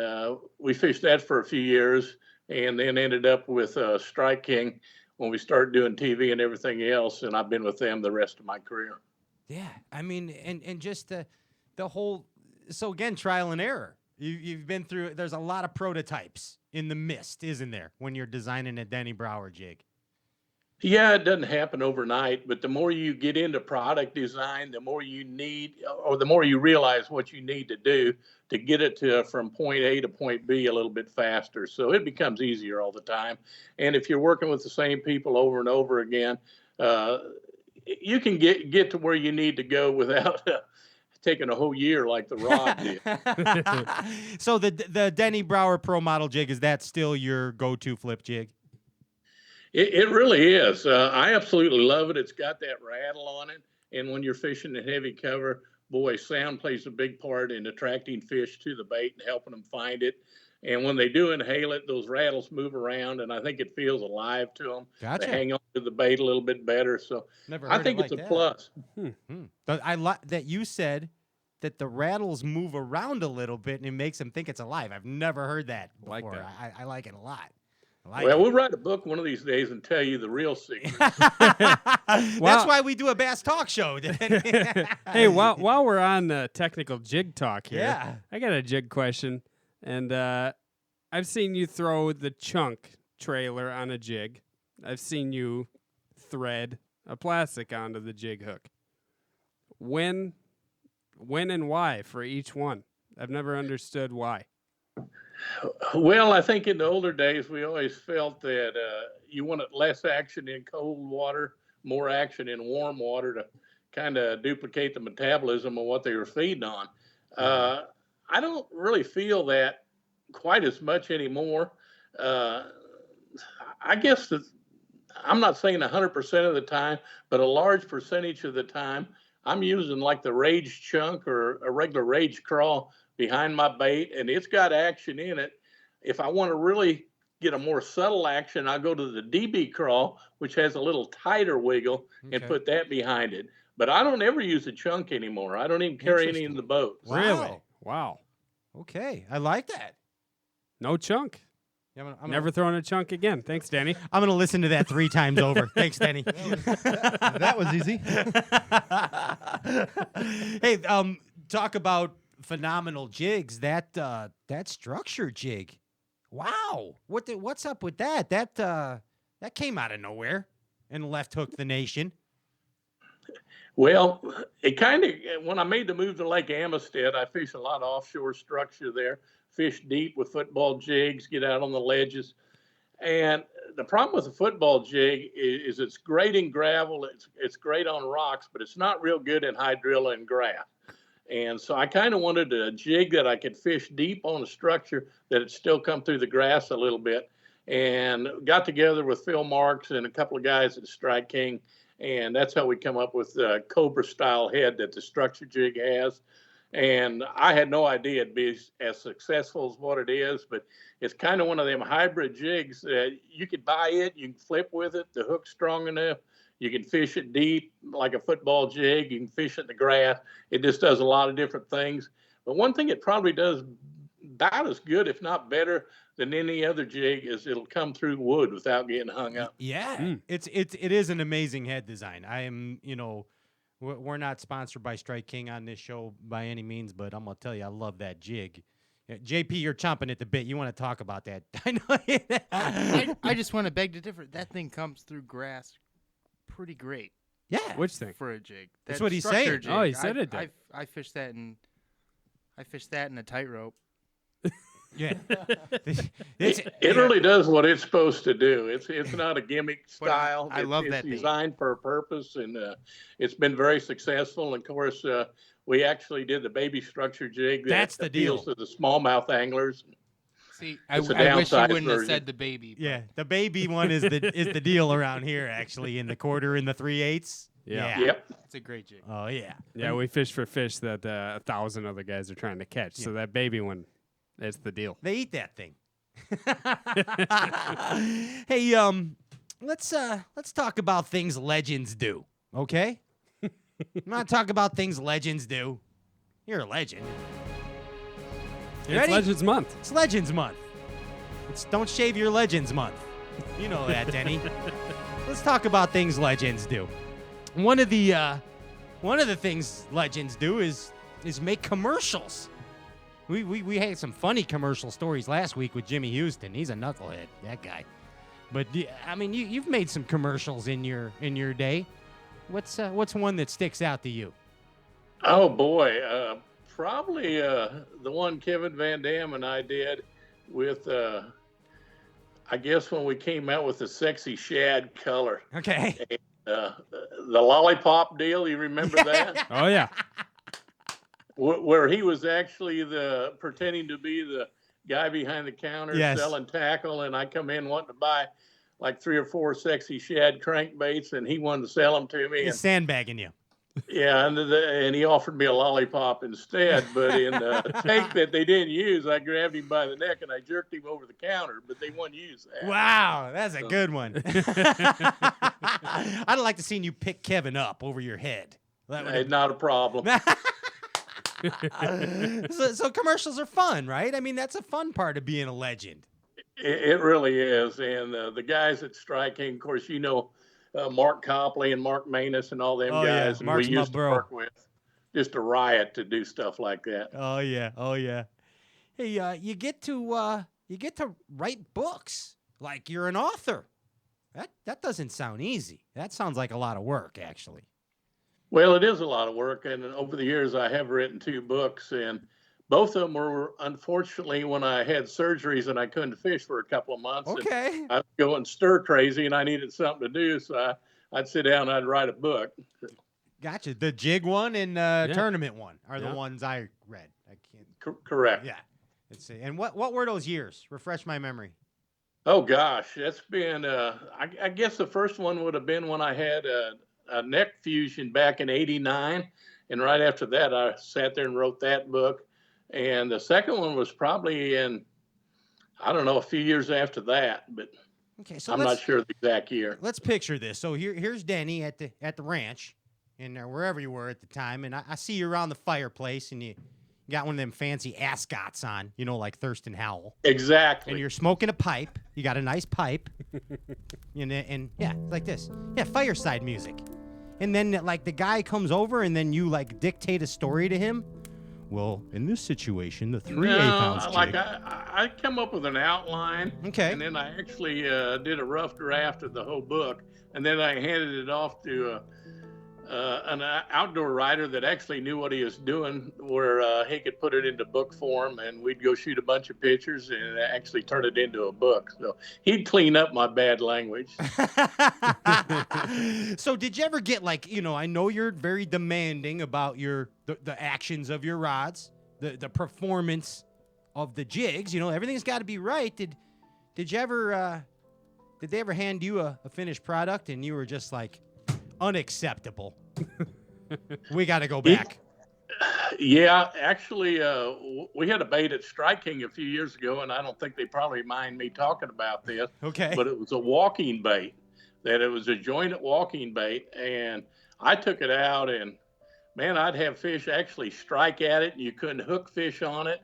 we fished that for a few years, and then ended up with Strike King when we started doing TV and everything else, and I've been with them the rest of my career. Yeah, I mean, and just the whole. So again, trial and error. You've been through. There's a lot of prototypes in the mist, isn't there, when you're designing a Denny Brauer jig? Yeah, it doesn't happen overnight, but the more you get into product design, the more you need, or the more you realize what you need to do to get it from point A to point B a little bit faster. So it becomes easier all the time. And if you're working with the same people over and over again, you can get to where you need to go without taking a whole year like the rod did. So the Denny Brauer Pro Model jig, is that still your go-to flip jig? It really is. I absolutely love it. It's got that rattle on it. And when you're fishing in heavy cover, boy, sound plays a big part in attracting fish to the bait and helping them find it. And when they do inhale it, those rattles move around, and I think it feels alive to them. Gotcha. They hang on to the bait a little bit better. So I think it's a plus. But I like that you said that the rattles move around a little bit and it makes them think it's alive. I've never heard that before. Like that. I like it a lot. We'll write a book one of these days and tell you the real secret. That's why we do a bass talk show. Hey, while we're on the technical jig talk here, yeah. I got a jig question. And I've seen you throw the chunk trailer on a jig. I've seen you thread a plastic onto the jig hook. When and why for each one? I've never understood why. Well, I think in the older days, we always felt that you wanted less action in cold water, more action in warm water to kind of duplicate the metabolism of what they were feeding on. I don't really feel that quite as much anymore. I guess that I'm not saying 100% of the time, but a large percentage of the time, I'm using like the Rage Chunk or a regular Rage Crawl behind my bait, and it's got action in it. If I want to really get a more subtle action, I go to the DB Crawl, which has a little tighter wiggle, and put that behind it. But I don't ever use a chunk anymore. I don't even carry any in the boats. Wow. Really? Wow. Okay, I like that. No chunk. Yeah, I'm Never throwing a chunk again. Thanks, Denny. I'm gonna listen to that 3 times over. Thanks, Denny. That was easy. Hey, talk about phenomenal jigs. That structure jig. Wow. What's up with that? That came out of nowhere and left hooked the nation. Well, it kind of, when I made the move to Lake Amistad, I fished a lot of offshore structure there, fish deep with football jigs, get out on the ledges. And the problem with the football jig is it's great in gravel, it's great on rocks, but it's not real good in hydrilla and grass. And so I kind of wanted a jig that I could fish deep on a structure that it still come through the grass a little bit. And got together with Phil Marks and a couple of guys at Strike King, and that's how we come up with the Cobra style head that the structure jig has. And I had no idea it'd be as successful as what it is, but it's kind of one of them hybrid jigs that you could buy it, you can flip with it, the hook's strong enough, you can fish it deep like a football jig, you can fish it in the grass. It just does a lot of different things. But one thing it probably does about as good, if not better, than any other jig is it'll come through wood without getting hung up. Yeah, it is an amazing head design. I am, we're not sponsored by Strike King on this show by any means, but I'm gonna tell you, I love that jig. JP, you're chomping at the bit. You want to talk about that? I know. I just want to beg to differ. That thing comes through grass pretty great. Yeah. Which thing? For a jig. That's what he's structure saying. Jig, Oh, he said it did. I fished that in a tightrope. Yeah. It really does what it's supposed to do. It's not a gimmick style. I love it's that thing. designed for a purpose, and it's been very successful. And of course, we actually did the baby structure jig. That's the deal. Appeals to the smallmouth anglers. See, I It's a wish you downsized wouldn't have version. said the baby. but- Yeah, the baby one is the deal around here. Actually, in the quarter and the 3/8. Yeah. Yep. It's a great jig. Oh yeah. Yeah, we fish for fish that 1,000 other guys are trying to catch. So that baby one, that's the deal. They eat that thing. Hey, let's talk about things legends do. Okay. I'm not talking about things legends do. You're a legend. You It's ready? Legends Month. It's Legends Month. It's Don't Shave Your Legends Month. You know that, Denny. Let's talk about things legends do. One of the things legends do is make commercials. We had some funny commercial stories last week with Jimmy Houston. He's a knucklehead, that guy. But I mean, you've made some commercials in your day. What's one that sticks out to you? Oh boy, probably the one Kevin Van Dam and I did with, I guess when we came out with the sexy shad color. Okay. The lollipop deal, you remember that? Oh, yeah. Where he was actually pretending to be the guy behind the counter Yes. selling tackle, and I come in wanting to buy like 3 or 4 sexy shad crankbaits, and he wanted to sell them to me. He's sandbagging you. Yeah, and he offered me a lollipop instead. But in the take that they didn't use, I grabbed him by the neck and I jerked him over the counter. But they wouldn't use that. Wow, that's a good one. I'd like to see you pick Kevin up over your head. That would- Not a problem. so commercials are fun, right? I mean, that's a fun part of being a legend. It really is. And the guys at Strike King, of course, Mark Copley and Mark Manus and all them Oh, yeah. guys. And Mark's we my used to bro. work with. Just a riot to do stuff like that. Oh yeah. Hey, you get to write books like you're an author. That doesn't sound easy. That sounds like a lot of work, actually. Well, it is a lot of work, and over the years, I have written 2 books, and both of them were, unfortunately, when I had surgeries and I couldn't fish for a couple of months. and Okay. I was going stir crazy, and I needed something to do, so I'd sit down and I'd write a book. Gotcha. The jig one and tournament one are the ones I read. I can't. Correct. Yeah. Let's see. And what were those years? Refresh my memory. Oh gosh, that's been. I guess the first one would have been when I had a neck fusion back in '89, and right after that, I sat there and wrote that book. And the second one was probably in, I don't know, a few years after that, but Okay, so I'm not sure the exact year. Let's picture this. So here's Denny at the ranch, and wherever you were at the time, and I see you around the fireplace, and you got one of them fancy ascots on, like Thurston Howell. Exactly. And you're smoking a pipe. You got a nice pipe, and yeah, like this. Yeah, fireside music. And then like the guy comes over, and then you like dictate a story to him. Well, in this situation, the 3/8 ounce jig. Like I come up with an outline. Okay. And then I actually did a rough draft of the whole book, and then I handed it off to an outdoor writer that actually knew what he was doing, where he could put it into book form, and we'd go shoot a bunch of pictures and actually turn it into a book. So he'd clean up my bad language. So did you ever get like, I know you're very demanding about the actions of your rods, the performance of the jigs, everything's got to be right. Did you ever did they ever hand you a finished product and you were just like, unacceptable? We got to go back. Yeah, actually, we had a bait at Strike King a few years ago, and I don't think they probably mind me talking about this. Okay. But it was a walking bait. It was a jointed walking bait, and I took it out, and man, I'd have fish actually strike at it, and you couldn't hook fish on it.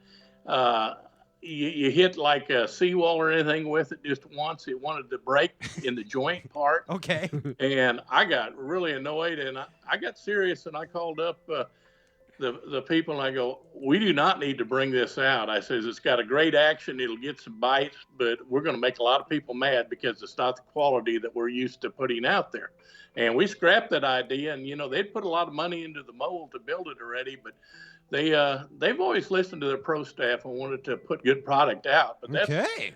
You hit like a seawall or anything with it just once. It wanted to break in the joint part. Okay. And I got really annoyed, and I got serious, and I called up the people, and I go, we do not need to bring this out. I says, it's got a great action. It'll get some bites, but we're going to make a lot of people mad because it's not the quality that we're used to putting out there. And we scrapped that idea, and, they'd put a lot of money into the mold to build it already, but they've always listened to their pro staff and wanted to put good product out. But that's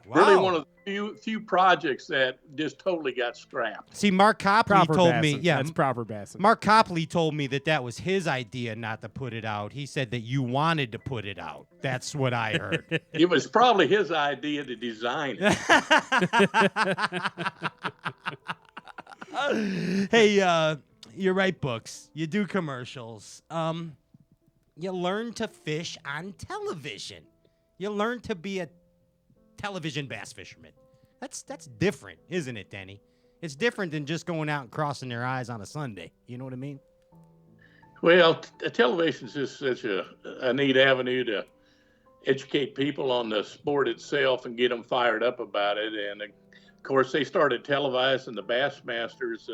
really one of the few projects that just totally got scrapped. See, Mark Copley told me, that's proper bassin. Mark Copley told me that was his idea not to put it out. He said that you wanted to put it out. That's what I heard. It was probably his idea to design it. Hey, you write books. You do commercials. You learn to fish on television. You learn to be a television bass fisherman. That's different, isn't it, Denny? It's different than just going out and crossing their eyes on a Sunday. You know what I mean? Well, television is just such a neat avenue to educate people on the sport itself and get them fired up about it. And, of course, they started televising the Bassmasters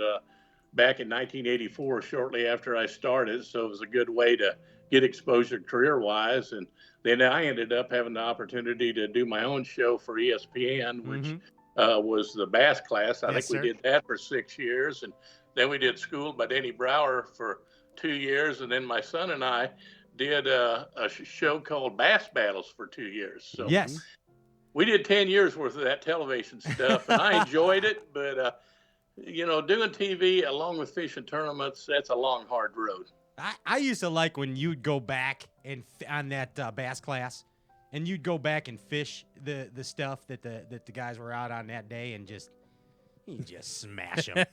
back in 1984, shortly after I started. So it was a good way to get exposure career-wise. And then I ended up having the opportunity to do my own show for ESPN, which was the Bass Class. I think we did that for 6 years. And then we did Schooled by Denny Brauer for 2 years. And then my son and I did a show called Bass Battles for 2 years. So yes, we did 10 years worth of that television stuff, and I enjoyed it. But, doing TV along with fishing tournaments, that's a long, hard road. I used to like when you'd go back and on that Bass Class, and you'd go back and fish the stuff that the guys were out on that day, and you just smash them.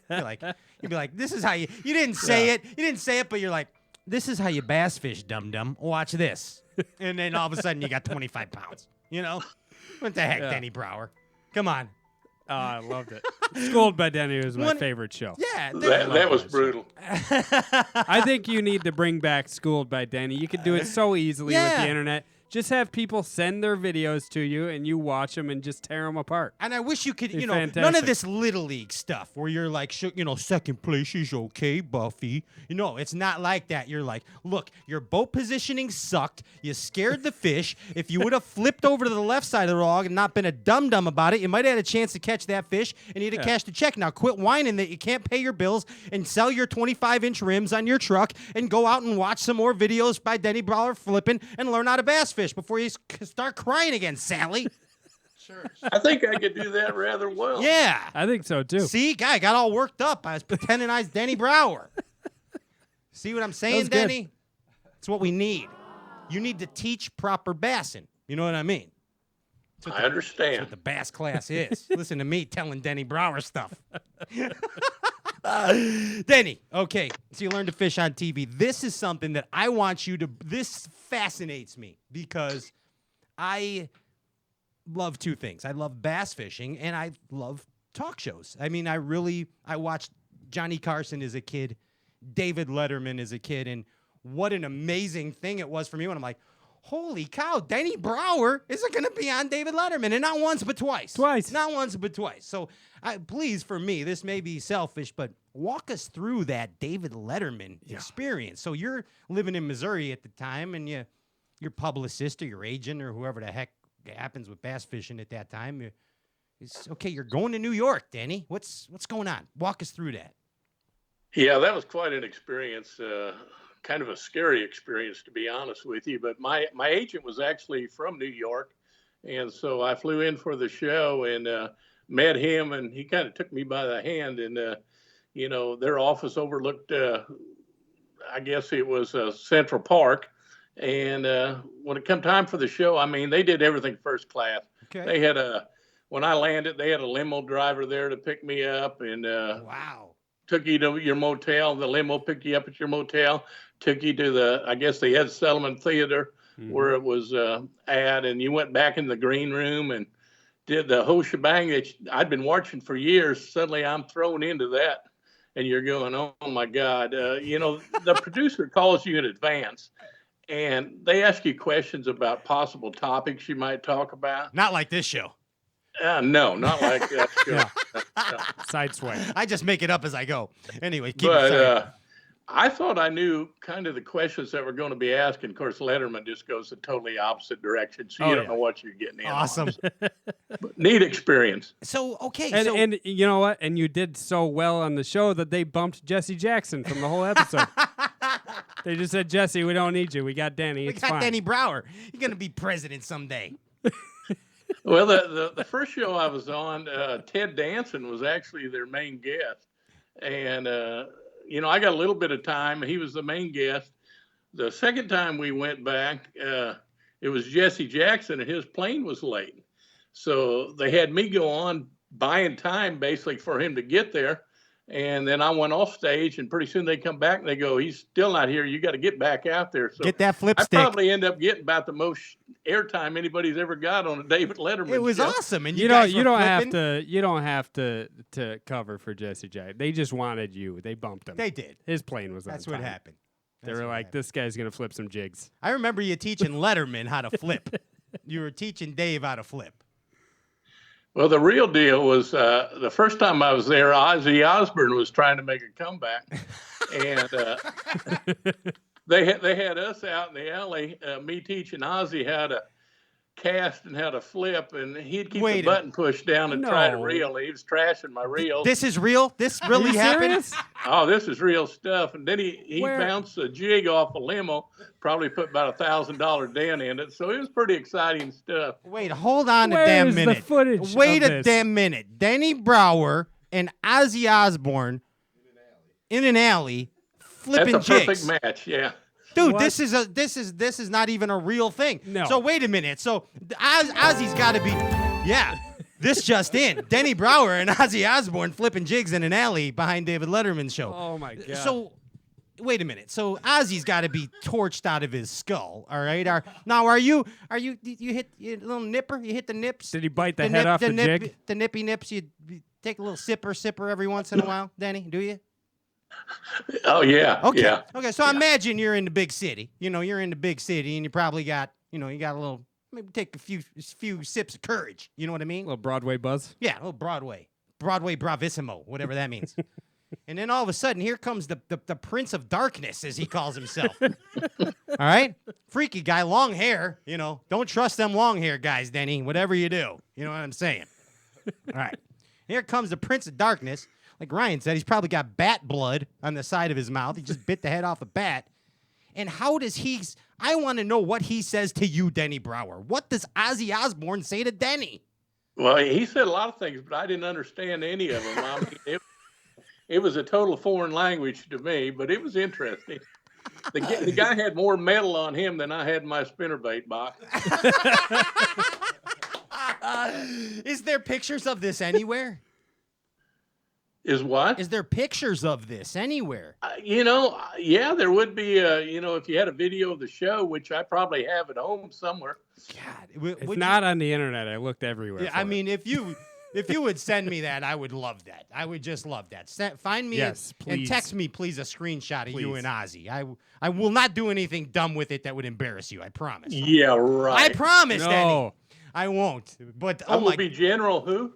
You'd be like, this is how you didn't say it. You didn't say it, but you're like, this is how you bass fish, dum-dum. Watch this. And then all of a sudden you got 25 pounds. What the heck, Denny Brauer? Come on. Oh, I loved it. Schooled by Denny was my favorite show. Yeah. That was brutal. I think you need to bring back Schooled by Denny. You could do it so easily with the internet. Just have people send their videos to you, and you watch them and just tear them apart. And I wish you could, Fantastic. none of this Little League stuff where you're like, second place is okay, Buffy. It's not like that. You're like, look, your boat positioning sucked. You scared the fish. If you would have flipped over to the left side of the log and not been a dum-dum about it, you might have had a chance to catch that fish, and you'd have cashed a check. Now quit whining that you can't pay your bills and sell your 25-inch rims on your truck and go out and watch some more videos by Denny Brauer flipping and learn how to bass fish before you start crying again, Sally. Sure. I think I could do that rather well. Yeah. I think so, too. See, guy got all worked up. I was pretending I was Denny Brauer. See what I'm saying, Denny? It's what we need. You need to teach proper bassing. You know what I mean? I understand. That's what the Bass Class is. Listen to me telling Denny Brauer stuff. Denny, okay, so you learned to fish on TV. This is something that I want you to, this fascinates me because I love two things. I love bass fishing and I love talk shows. I mean, I watched Johnny Carson as a kid, David Letterman as a kid, and what an amazing thing it was for me when I'm like, holy cow, Denny Brauer is going to be on David Letterman, and not once but twice. Not once but twice. So please, for me, this may be selfish, but walk us through that David Letterman experience. So you're living in Missouri at the time, and your publicist or your agent or whoever the heck happens with bass fishing at that time, you're going to New York, Denny. What's going on? Walk us through that. Yeah, that was quite an experience. Kind of a scary experience, to be honest with you. But my agent was actually from New York, and so I flew in for the show and met him, and he kind of took me by the hand. And their office overlooked, I guess it was Central Park. And when it come time for the show, I mean, they did everything first class. Okay. They had when I landed, they had a limo driver there to pick me up, and wow. Took you to your motel. The limo picked you up at your motel, took you to the Ed Sullivan Theater where it was at, and you went back in the green room and did the whole shebang that I'd been watching for years. Suddenly I'm thrown into that, and you're going, oh my God. The producer calls you in advance, and they ask you questions about possible topics you might talk about. Not like this show. No, not like that. Yeah. No. Side sway. I just make it up as I go. Anyway, keep it saying. I thought I knew kind of the questions that were going to be asked. And of course, Letterman just goes the totally opposite direction. So you don't know what you're getting in. Awesome. But neat experience. So, okay. And you know what? And you did so well on the show that they bumped Jesse Jackson from the whole episode. They just said, Jesse, we don't need you. We got Denny. We got Denny Brauer. You're going to be president someday. Well, the first show I was on, Ted Danson was actually their main guest. And, I got a little bit of time. He was the main guest. The second time we went back, it was Jesse Jackson, and his plane was late. So they had me go on buying time, basically, for him to get there. And then I went off stage, and pretty soon they come back, and they go, he's still not here. You got to get back out there. So get that flip stick. I probably end up getting about the most airtime anybody's ever got on a David Letterman show. It was awesome. And you don't have to cover for Jesse Jackson. They just wanted you. They bumped him. They did. His plane was on That's time. what happened. They were like, this guy's going to flip some jigs. I remember you teaching Letterman how to flip. You were teaching Dave how to flip. Well, the real deal was the first time I was there, Ozzy Osbourne was trying to make a comeback. And they had us out in the alley, me teaching Ozzy how to cast and how to flip, and he'd keep the button pushed down and try to reel. He was trashing my reels. This is real? This really happened? Oh, this is real stuff. And then he bounced a jig off a limo, probably put about $1,000 dent in it. So it was pretty exciting stuff. Wait, hold on a damn minute. The footage Wait of a this? damn minute. Denny Brauer and Ozzy Osbourne in an alley flipping That's a jigs. perfect match, yeah. Dude, this is not even a real thing. No. So wait a minute. So Ozzy's got to be, this just in. Denny Brauer and Ozzy Osbourne flipping jigs in an alley behind David Letterman's show. Oh my God. So wait a minute. So Ozzy's got to be torched out of his skull. All right. Now you hit your little nipper? You hit the nips? Did he bite the head off the jig? The nippy nips. You take a little sipper every once in a while, Denny. Do you? Oh, yeah. Okay. Yeah. Okay. So imagine you're in the big city. You're in the big city, and you probably got, you got a little. Maybe take a few sips of courage. You know what I mean? A little Broadway buzz. Yeah, a little Broadway bravissimo, whatever that means. And then all of a sudden, here comes the Prince of Darkness, as he calls himself. All right, freaky guy, long hair. Don't trust them long hair guys, Denny. Whatever you do, you know what I'm saying. All right, here comes the Prince of Darkness. Like Ryan said, he's probably got bat blood on the side of his mouth. He just bit the head off a bat. And how does I want to know what he says to you, Denny Brauer. What does Ozzy Osbourne say to Denny? Well, he said a lot of things, but I didn't understand any of them. I mean, it was a total foreign language to me, but it was interesting. The guy had more metal on him than I had in my spinnerbait box. Is there pictures of this anywhere? Is what? Is there pictures of this anywhere? Yeah, there would be. If you had a video of the show, which I probably have at home somewhere. God, It's not on the internet. I looked everywhere. Yeah, for I it. mean, if you would send me that, I would love that. I would just love that. Find me Yes, and please. text me, please, a screenshot of you Please. and Ozzy. I will not do anything dumb with it that would embarrass you. I promise. Yeah, right. I promise, No. Denny. I won't. But I will be General who?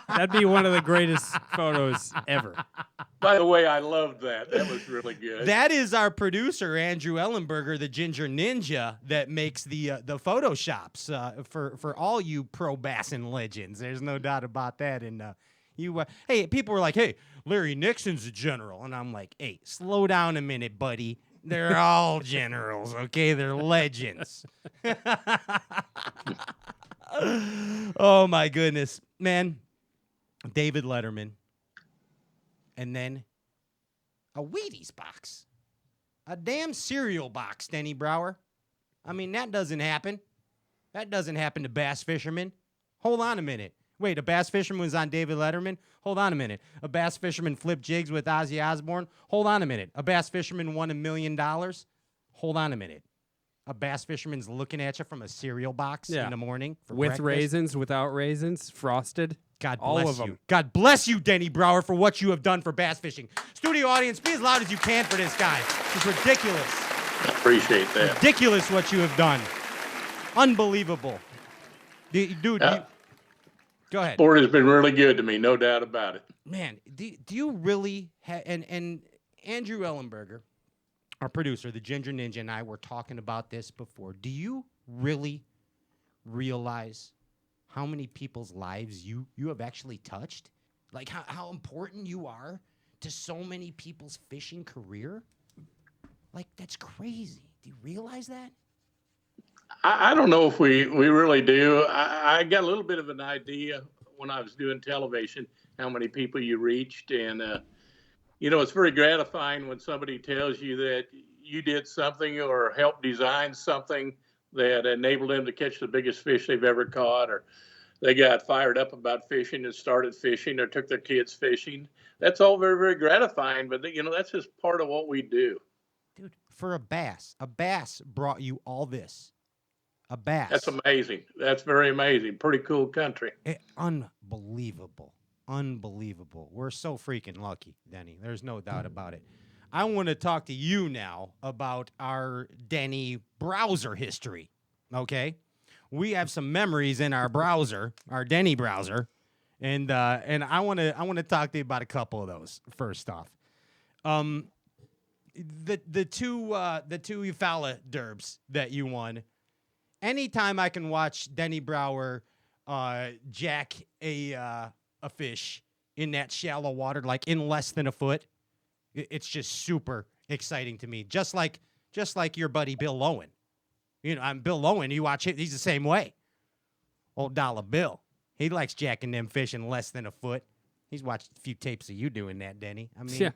That'd be one of the greatest photos ever. By the way, I loved that. That was really good. that is our producer, Andrew Ellenberger, the Ginger Ninja, that makes the photoshops for all you pro bassin legends. There's no doubt about that. And hey, people were like, "Hey, Larry Nixon's a general," and I'm like, "Hey, slow down a minute, buddy. They're all generals, okay? They're legends." Oh my goodness, man! David Letterman, and then a Wheaties box. A damn cereal box, Denny Brauer. I mean, that doesn't happen. That doesn't happen to bass fishermen. Hold on a minute. Wait, a bass fisherman was on David Letterman? Hold on a minute. A bass fisherman flipped jigs with Ozzy Osbourne? Hold on a minute. A bass fisherman won $1 million? Hold on a minute. A bass fisherman's looking at you from a cereal box in the morning for With breakfast? raisins, without raisins, frosted. God all bless of you. them. God bless you, Denny Brauer, for what you have done for bass fishing. Studio audience, be as loud as you can for this guy. It's ridiculous. Appreciate that. Ridiculous what you have done. Unbelievable. Dude, go ahead. Sport has been really good to me, no doubt about it. Man, do you really have, and Andrew Ellenberger, our producer, the Ginger Ninja, and I were talking about this before. Do you really realize how many people's lives you have actually touched? Like how important you are to so many people's fishing career? Like, that's crazy. Do you realize that? I don't know if we really do. I got a little bit of an idea when I was doing television, how many people you reached. And, it's very gratifying when somebody tells you that you did something or helped design something that enabled them to catch the biggest fish they've ever caught, or they got fired up about fishing and started fishing or took their kids fishing. That's all very, very gratifying, but that's just part of what we do. Dude, for a bass brought you all this. A bass. That's amazing. That's very amazing. Pretty cool country. Unbelievable. Unbelievable. We're so freaking lucky, Denny. There's no doubt about it. I want to talk to you now about our Denny browser history. Okay? We have some memories in our browser, our Denny browser, and I want to talk to you about a couple of those. First off, the two Eufaula derbs that you won. Anytime I can watch Denny Brauer jack a fish in that shallow water, like in less than a foot, it's just super exciting to me. Just like your buddy Bill Lowen. I'm Bill Lowen. You watch it, he's the same way. Old Dollar Bill. He likes jacking them fish in less than a foot. He's watched a few tapes of you doing that, Denny. I mean,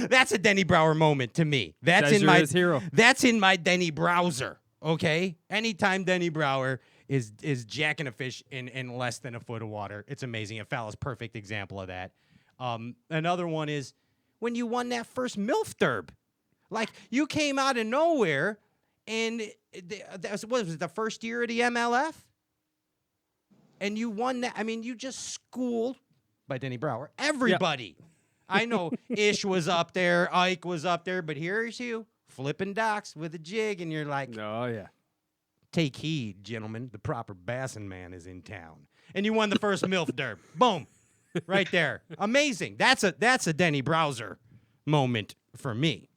that's a Denny Brauer moment to me. That's in my hero. That's in my Denny browser. Okay? Anytime Denny Brauer is jacking a fish in less than a foot of water, it's amazing. Eufaula's perfect example of that. Another one is when you won that first MILF Derb. Like, you came out of nowhere, and what was it, the first year of the MLF? And you won that. I mean, you just schooled, by Denny Brauer, everybody. Yep. I know Ish was up there, Ike was up there, but here's you flipping docks with a jig, and you're like, oh, yeah. Take heed, gentlemen. The proper bassin man is in town. And you won the first MILF Derb. Boom. Right there. Amazing. That's a Denny Browser moment for me.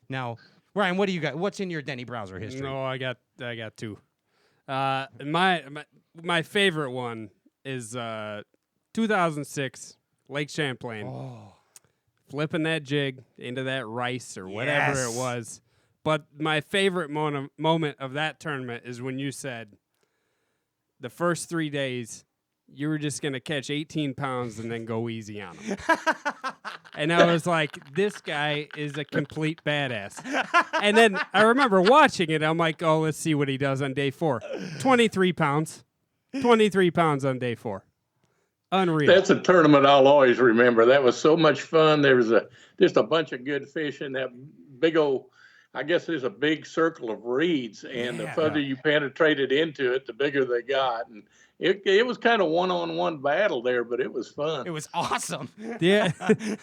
Now, Ryan, what do you got? What's in your Denny Browser history? No, I got two. My favorite one is 2006 Lake Champlain. Oh. Flipping that jig into that rice or whatever it was. But my favorite moment of that tournament is when you said the first 3 days you were just going to catch 18 pounds and then go easy on them. And I was like, this guy is a complete badass. And then I remember watching it. I'm like, oh, let's see what he does on day 4. 23 pounds. 23 pounds on day 4. Unreal. That's a tournament I'll always remember. That was so much fun. There was just a bunch of good fish in that big old, I guess there's a big circle of reeds, and the further you penetrated into it, the bigger they got. And it was kind of one-on-one battle there, but it was fun. It was awesome. Yeah,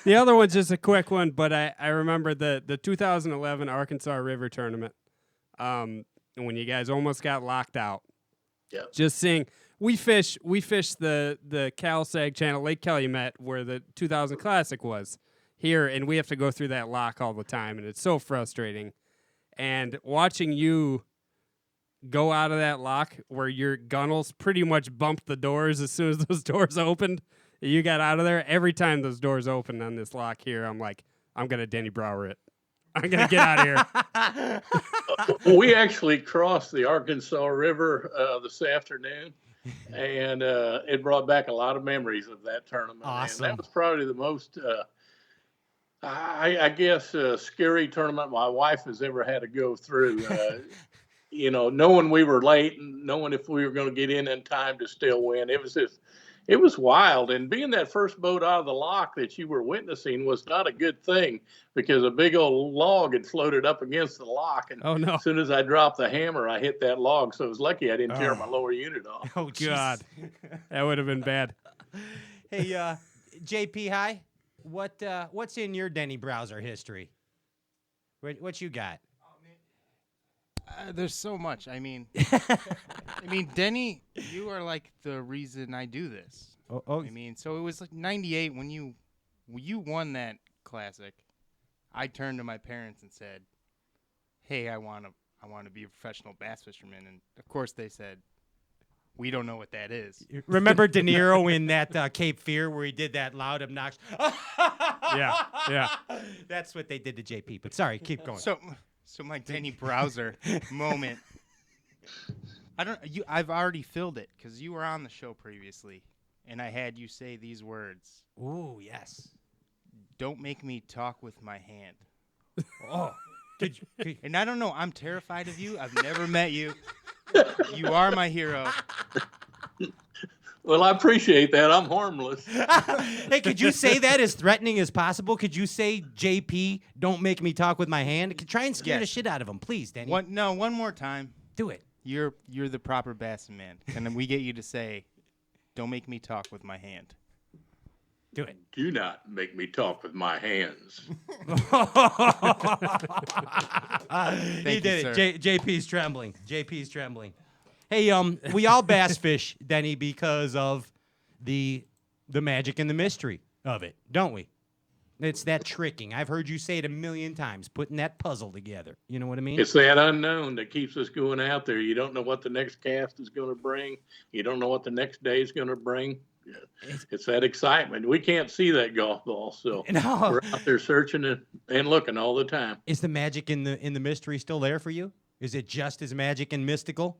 the other one's just a quick one, but I remember the 2011 Arkansas River tournament, when you guys almost got locked out. Yeah. Just seeing, we fished the Cal-Sag Channel, Lake Calumet, where the 2000 Classic was here, and we have to go through that lock all the time, and it's so frustrating. And watching you go out of that lock where your gunnels pretty much bumped the doors as soon as those doors opened, you got out of there. Every time those doors open on this lock here, I'm like, I'm going to Denny Brauer it. I'm going to get out of here. We actually crossed the Arkansas River this afternoon, and it brought back a lot of memories of that tournament. Awesome. And that was probably the most, I guess, scary tournament my wife has ever had to go through. Knowing we were late and knowing if we were going to get in time to still win. It was wild. And being that first boat out of the lock that you were witnessing was not a good thing, because a big old log had floated up against the lock. And Oh, no. as soon as I dropped the hammer, I hit that log. So it was lucky I didn't tear my lower unit off. Oh, God. That would have been bad. Hey, JP, hi. What's in your Denny Browser history? What you got? There's so much. I mean, Denny, you are like the reason I do this. Oh. I mean, so it was like '98 when you won that classic. I turned to my parents and said, "Hey, I want to be a professional bass fisherman," and of course they said, "We don't know what that is." Remember De Niro in that Cape Fear where he did that loud, obnoxious? Yeah. That's what they did to JP. But sorry, keep going. So my Denny Browser moment. I've already filled it because you were on the show previously, and I had you say these words. Ooh, yes. Don't make me talk with my hand. Oh. And I don't know. I'm terrified of you. I've never met you. You are my hero. Well, I appreciate that. I'm harmless. Hey, could you say that as threatening as possible? Could you say, JP, don't make me talk with my hand? Try and scare the shit out of him, please, Denny. One more time. Do it. You're the proper Bassin man. Can we get you to say, don't make me talk with my hand? Do it. Do not make me talk with my hands. He did it. JP's trembling. Hey, we all bass fish, Denny, because of the magic and the mystery of it, don't we? It's that tricking. I've heard you say it a million times, putting that puzzle together. You know what I mean? It's that unknown that keeps us going out there. You don't know what the next cast is going to bring. You don't know what the next day is going to bring. It's that excitement. We can't see that golf ball, so we're out there searching and looking all the time. Is the magic in the mystery still there for you? Is it just as magic and mystical?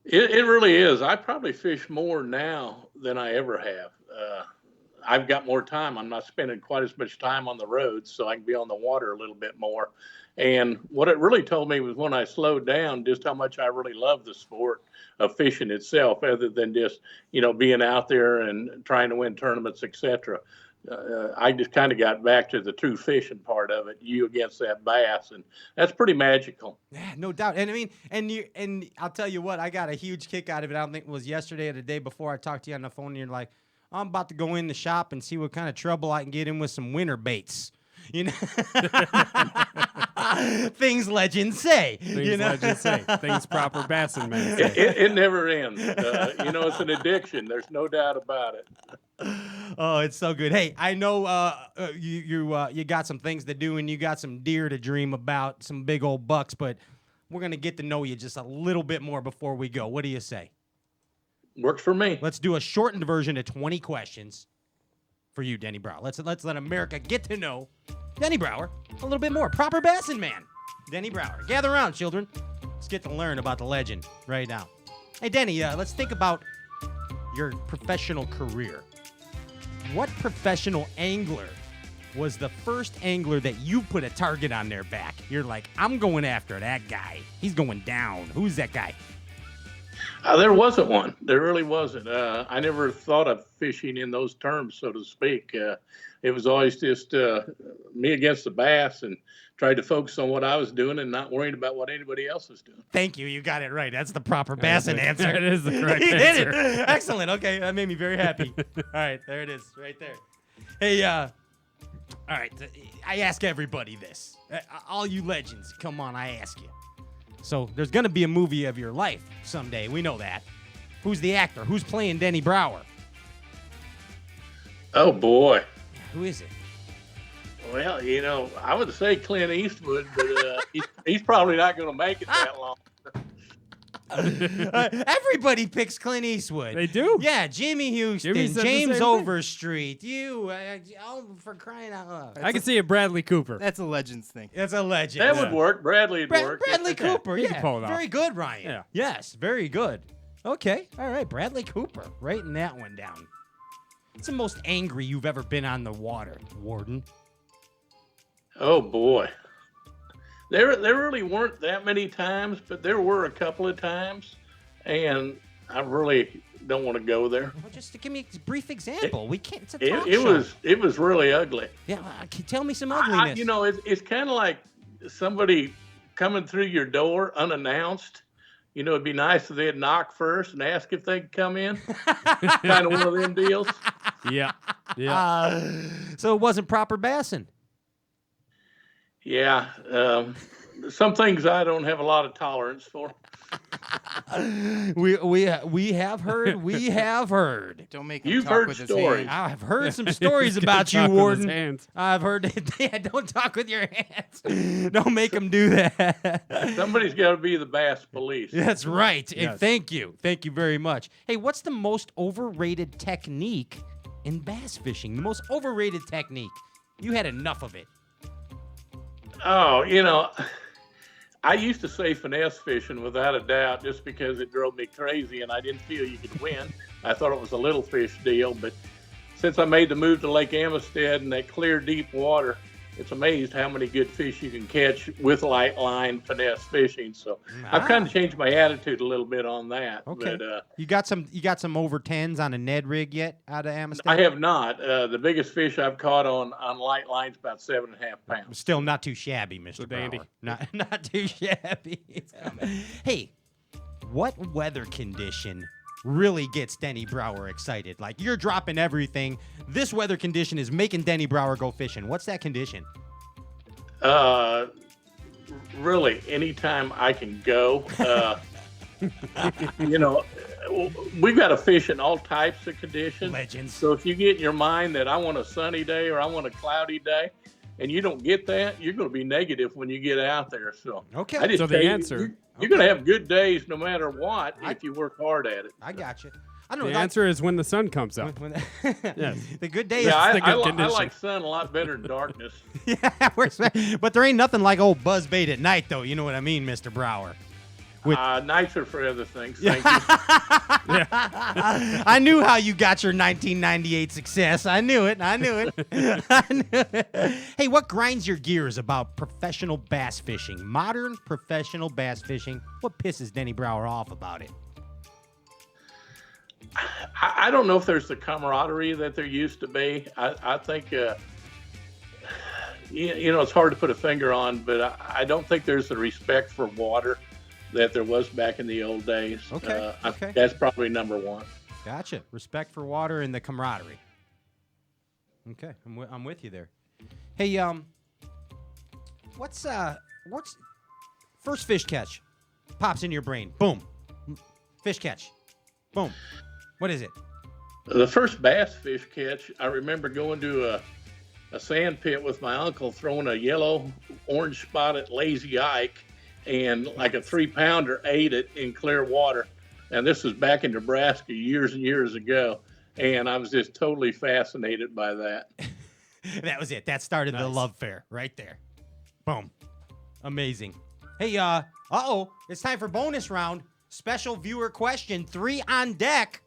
It really is. I probably fish more now than I ever have. I've got more time. I'm not spending quite as much time on the roads, so I can be on the water a little bit more. And what it really told me was when I slowed down, just how much I really love the sport of fishing itself, other than just, being out there and trying to win tournaments, etc. I just kind of got back to the true fishing part of it, you against that bass, and that's pretty magical. Yeah, no doubt. And I mean, and I'll tell you what, I got a huge kick out of it. I don't think it was yesterday or the day before I talked to you on the phone, and you're like, I'm about to go in the shop and see what kind of trouble I can get in with some winter baits. Things legends say. Legends say. Things proper Bassin men say. It never ends. It's an addiction. There's no doubt about it. Oh, it's so good. Hey, I know you got some things to do and you got some deer to dream about, some big old bucks, but we're going to get to know you just a little bit more before we go. What do you say? Works for me. Let's do a shortened version of 20 questions for you, Denny Brauer. Let's let America get to know Denny Brauer a little bit more. Proper Bassin man, Denny Brauer. Gather around, children. Let's get to learn about the legend right now. Hey, Denny, let's think about your professional career. What professional angler was the first angler that you put a target on their back? You're like, I'm going after that guy. He's going down. Who's that guy? There wasn't one. There really wasn't. I never thought of fishing in those terms, so to speak. It was always just me against the bass, and tried to focus on what I was doing and not worrying about what anybody else was doing. Thank you. You got it right. That's the proper Bassin answer. That is the correct He answer. did it. Excellent. Okay, that made me very happy. All right, there it is, right there. Hey, all right. I ask everybody this. All you legends, come on, I ask you. So there's gonna be a movie of your life someday. We know that. Who's the actor? Who's playing Denny Brauer? Oh boy. Who is it? Well, I would say Clint Eastwood, but he's probably not going to make it that long. Everybody picks Clint Eastwood. They do? Yeah, Jimmy Houston, Jimmy said the James same thing. Overstreet. You, for crying out loud. I can see it, Bradley Cooper. That's a Legends thing. That's a legend. That would work. Bradley would work. Bradley Cooper, He yeah. can pull it off. Very good, Ryan. Yeah. Yes, very good. Okay, all right, Bradley Cooper. Writing that one down. What's the most angry you've ever been on the water, Warden? Oh boy. There really weren't that many times, but there were a couple of times, and I really don't want to go there. Well, just to give me a brief example. We can't. It's a talk It show. was really ugly. Yeah, tell me some ugliness. It's kind of like somebody coming through your door unannounced. It'd be nice if they'd knock first and ask if they could come in. Kind of one of them deals. Yeah. So it wasn't proper Bassin. Yeah. Some things I don't have a lot of tolerance for. We have heard. We have heard. Don't make him You've talk heard with his stories. hands. I've heard some stories about you, Talk with his Warden. hands. I've heard. Yeah, don't talk with your hands. Don't make them do that. Somebody's got to be the bass police. That's right. Yes. And thank you. Thank you very much. Hey, what's the most overrated technique in bass fishing? The most overrated technique. You had enough of it. Oh, I used to say finesse fishing without a doubt just because it drove me crazy and I didn't feel you could win. I thought it was a little fish deal, but since I made the move to Lake Amistad and that clear, deep water, it's amazed how many good fish you can catch with light line finesse fishing. So I've kind of changed my attitude a little bit on that. Okay. But, You got some over 10s on a Ned rig yet out of Amistad? I have not. The biggest fish I've caught on light lines about 7.5 pounds. Still not too shabby, Mr. So dandy. Brower. Not too shabby. Hey, what weather condition really gets Denny Brauer excited? Like, you're dropping everything. This weather condition is making Denny Brauer go fishing. What's that condition? Really, anytime I can go. We've got to fish in all types of conditions. Legends. So if you get in your mind that I want a sunny day or I want a cloudy day, and you don't get that, you're going to be negative when you get out there. So Okay. I just So the tell you, answer- you're going to have good days no matter what if you work hard at it. I got you. I don't The know. answer is when the sun comes up. Yes. The good days. Yeah, the I good condition. like sun a lot better than darkness. Yeah, but there ain't nothing like old buzzbait at night, though. You know what I mean, Mr. Brower? Nights are for other things. Thank you. I knew how you got your 1998 success. I knew it. I knew it. Hey, what grinds your gears about professional bass fishing? Modern professional bass fishing. What pisses Denny Brauer off about it? I don't know if there's the camaraderie that there used to be. I think, it's hard to put a finger on, but I don't think there's the respect for water that there was back in the old days. Okay. I think that's probably number one. Gotcha. Respect for water and the camaraderie. Okay, I'm with you there. Hey, what's first fish catch? Pops in your brain. Boom. Fish catch. Boom. What is it? The first bass fish catch, I remember going to a sand pit with my uncle, throwing a yellow, orange spotted lazy Ike, and like a 3-pounder ate it in clear water. And this was back in Nebraska years and years ago. And I was just totally fascinated by that. That was it. That started the love affair right there. Boom. Amazing. Hey, it's time for bonus round. Special viewer question. 3 on deck,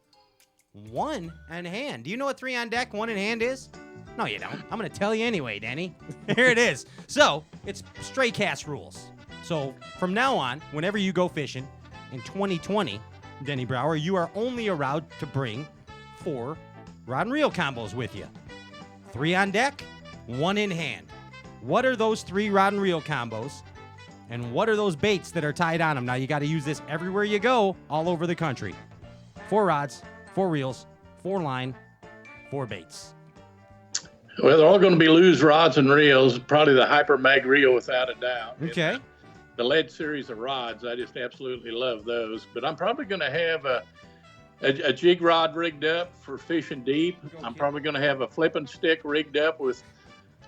1 in hand. Do you know what 3 on deck, 1 in hand is? No, you don't. I'm going to tell you anyway, Denny. Here it is. So, it's stray cast rules. So, from now on, whenever you go fishing in 2020, Denny Brauer, you are only allowed to bring 4 rod and reel combos with you. 3 on deck, 1 in hand. What are those 3 rod and reel combos? And what are those baits that are tied on them? Now, you got to use this everywhere you go, all over the country. 4 rods, 4 reels, 4 line, 4 baits. Well, they're all going to be loose rods and reels. Probably the Hyper Mag reel without a doubt. Okay. And, the lead series of rods, I just absolutely love those. But I'm probably going to have a jig rod rigged up for fishing deep. I'm probably going to have a flipping stick rigged up with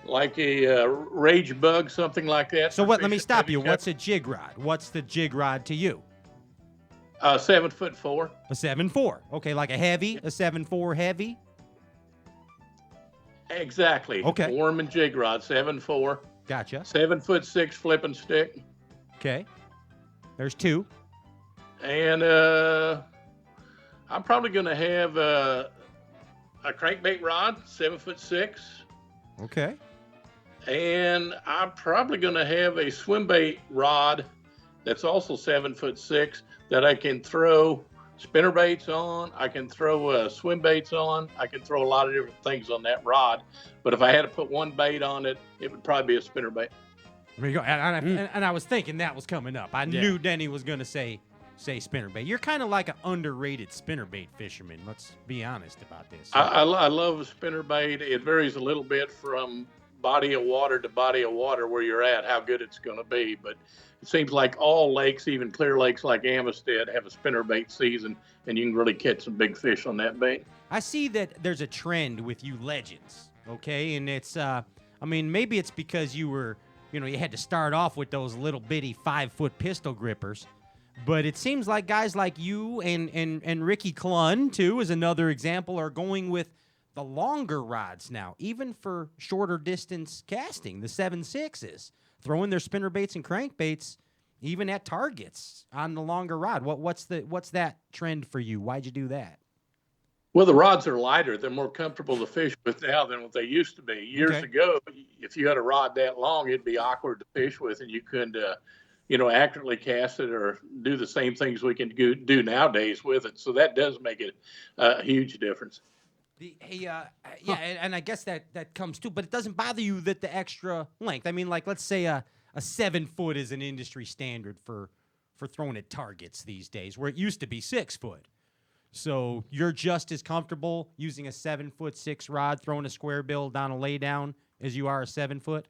like a rage bug, something like that. So what? Let me stop you. What's a jig rod? What's the jig rod to you? 7'4". A 7.4. Okay, like a heavy, a 7.4 heavy. Exactly. Okay. Worm and jig rod, 7'4". Gotcha. 7'6" flipping stick. Okay. There's 2. And I'm probably going to have a crankbait rod, 7'6". Okay. And I'm probably going to have a swim bait rod that's also 7'6" that I can throw spinner baits on. I can throw swim baits on. I can throw a lot of different things on that rod. But if I had to put one bait on it, it would probably be a spinner bait. There you go. And I was thinking that was coming up. I knew Denny was going to say spinnerbait. You're kind of like an underrated spinnerbait fisherman. Let's be honest about this. I love a spinnerbait. It varies a little bit from body of water to body of water where you're at, how good it's going to be. But it seems like all lakes, even clear lakes like Amistad, have a spinnerbait season, and you can really catch some big fish on that bait. I see that there's a trend with you legends, okay? And it's, maybe it's because you were, you had to start off with those little bitty 5-foot pistol grippers. But it seems like guys like you and Ricky Clunn, too, is another example, are going with the longer rods now, even for shorter distance casting, the 7.6s, throwing their spinnerbaits and crankbaits even at targets on the longer rod. What's that trend for you? Why'd you do that? Well, the rods are lighter. They're more comfortable to fish with now than what they used to be. Years ago, if you had a rod that long, it'd be awkward to fish with, and you couldn't accurately cast it or do the same things we can do nowadays with it. So that does make it a huge difference. And I guess that comes too, but it doesn't bother you that the extra length. I mean, like, let's say a 7-foot is an industry standard for throwing at targets these days, where it used to be 6 foot. So you're just as comfortable using a 7'6" rod, throwing a square bill down a laydown as you are a 7-foot?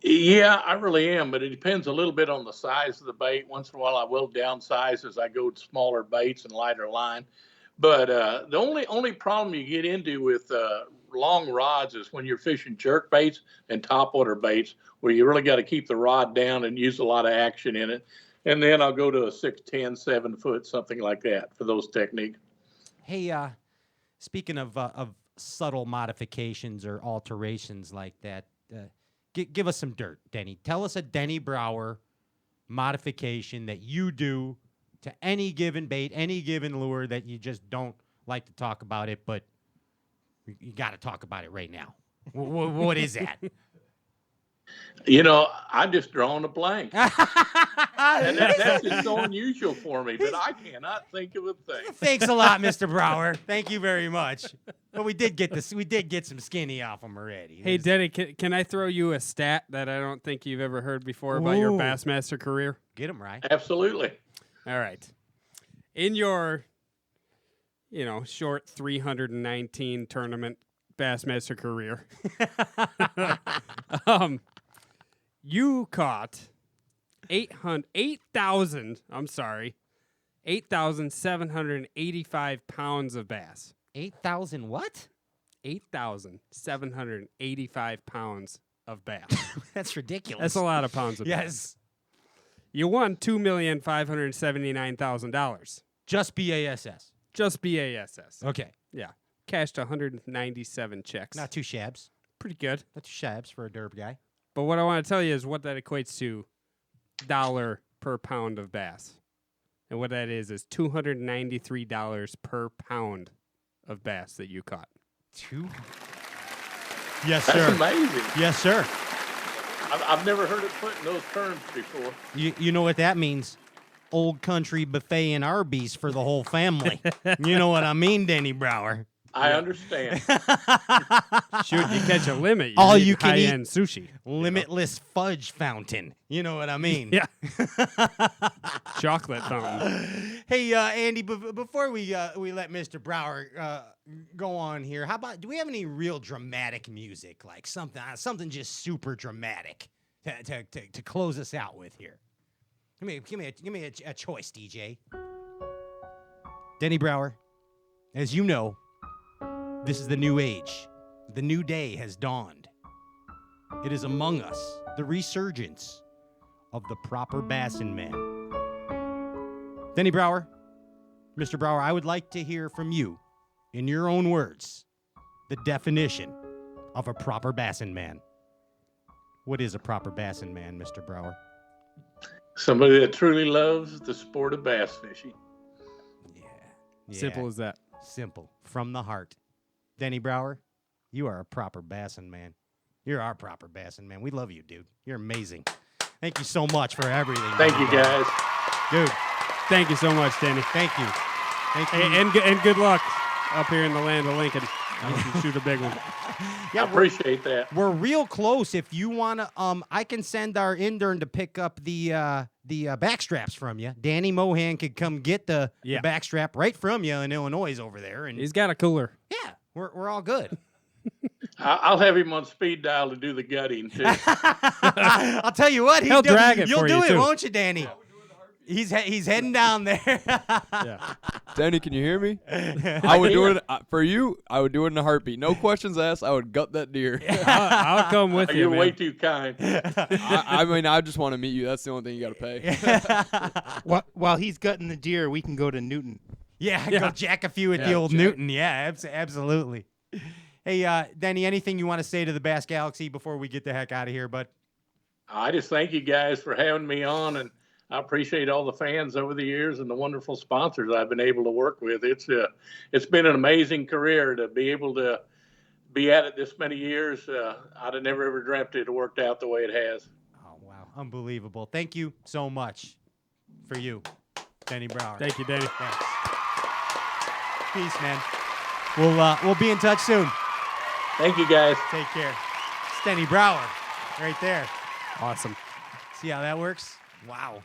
Yeah, I really am, but it depends a little bit on the size of the bait. Once in a while, I will downsize as I go to smaller baits and lighter line. But the only problem you get into with long rods is when you're fishing jerk baits and topwater baits, where you really got to keep the rod down and use a lot of action in it. And then I'll go to a 6'10", 7-foot, something like that for those techniques. Hey, speaking of subtle modifications or alterations like that, give us some dirt, Denny. Tell us a Denny Brauer modification that you do to any given bait, any given lure that you just don't like to talk about it, but you got to talk about it right now. What is that? I'm just drawing a blank. And that's just so unusual for me, but I cannot think of a thing. Thanks a lot, Mr. Brauer. Thank you very much. But we did get some skinny off him already. Hey, Denny, can I throw you a stat that I don't think you've ever heard before about your Bassmaster career? Get him right. Absolutely. All right. In your, short 319 tournament Bassmaster career, you caught 8,785 pounds of bass. 8,000 what? 8,785 pounds of bass. That's ridiculous. That's a lot of pounds of bass. Yes. You won $2,579,000. Just BASS. Just BASS. Okay. Yeah. Cashed 197 checks. Not too shabs. Pretty good. Not too shabs for a derb guy. But what I want to tell you is what that equates to $1 per pound of bass. And what that is $293 per pound of bass that you caught. Yes, sir. That's amazing. Yes, sir. I've never heard it put in those terms before. You know what that means? old country buffet and Arby's for the whole family. You know what I mean, Denny Brauer? I understand. Shoot, you catch a limit. All eat you can eat high-end sushi. Limitless fudge fountain. You know what I mean? Yeah. Chocolate fountain. Hey, Andy, before we let Mr. Brauer go on here, how about, do we have any real dramatic music, like something just super dramatic to close us out with here? Give me a choice, DJ. Denny Brauer, as you know, this is the new age. The new day has dawned. It is among us, the resurgence of the proper Bassin Man. Denny Brauer, Mr. Brauer, I would like to hear from you, in your own words, the definition of a proper Bassin Man. What is a proper Bassin Man, Mr. Brauer? Somebody that truly loves the sport of bass fishing. Yeah. Simple as that. Simple. From the heart. Denny Brauer, you are a proper Bassin Man. You're our proper Bassin Man. We love you, dude. You're amazing. Thank you so much for everything. Thank you, guys. Dude, Thank you so much, Danny. thank you. Thank you. And good luck up here in the land of Lincoln. I hope you shoot a big one. Yeah, I appreciate that. We're real close. If you want to, I can send our intern to pick up the backstraps from you. Danny Mohan could come get the backstrap right from you in Illinois over there. And He's got a cooler. yeah, we're all good. I'll have him on speed dial to do the gutting, too. I'll tell you what, He'll drag it you'll for do you, it, too. won't you, Danny? He's heading down there. Yeah. Danny, can you hear me? I would do it for you. I would do it in a heartbeat. No questions asked. I would gut that deer. I'll come with you, You're man. way too kind. I mean, I just want to meet you. That's the only thing you got to pay. While he's gutting the deer, we can go to Newton. Yeah, go jack a few at the old Newton. Yeah, absolutely. Hey, Denny, anything you want to say to the Bass Galaxy before we get the heck out of here, bud? I just thank you guys for having me on, and I appreciate all the fans over the years and the wonderful sponsors I've been able to work with. It's been an amazing career to be able to be at it this many years. I'd have never ever dreamt it worked out the way it has. Oh, wow. Unbelievable. Thank you so much for you, Denny Brauer. Thank you, Danny. Thanks. Peace, man. We'll be in touch soon. Thank you, guys. Take care. It's Denny Brauer right there. Awesome. See how that works? Wow.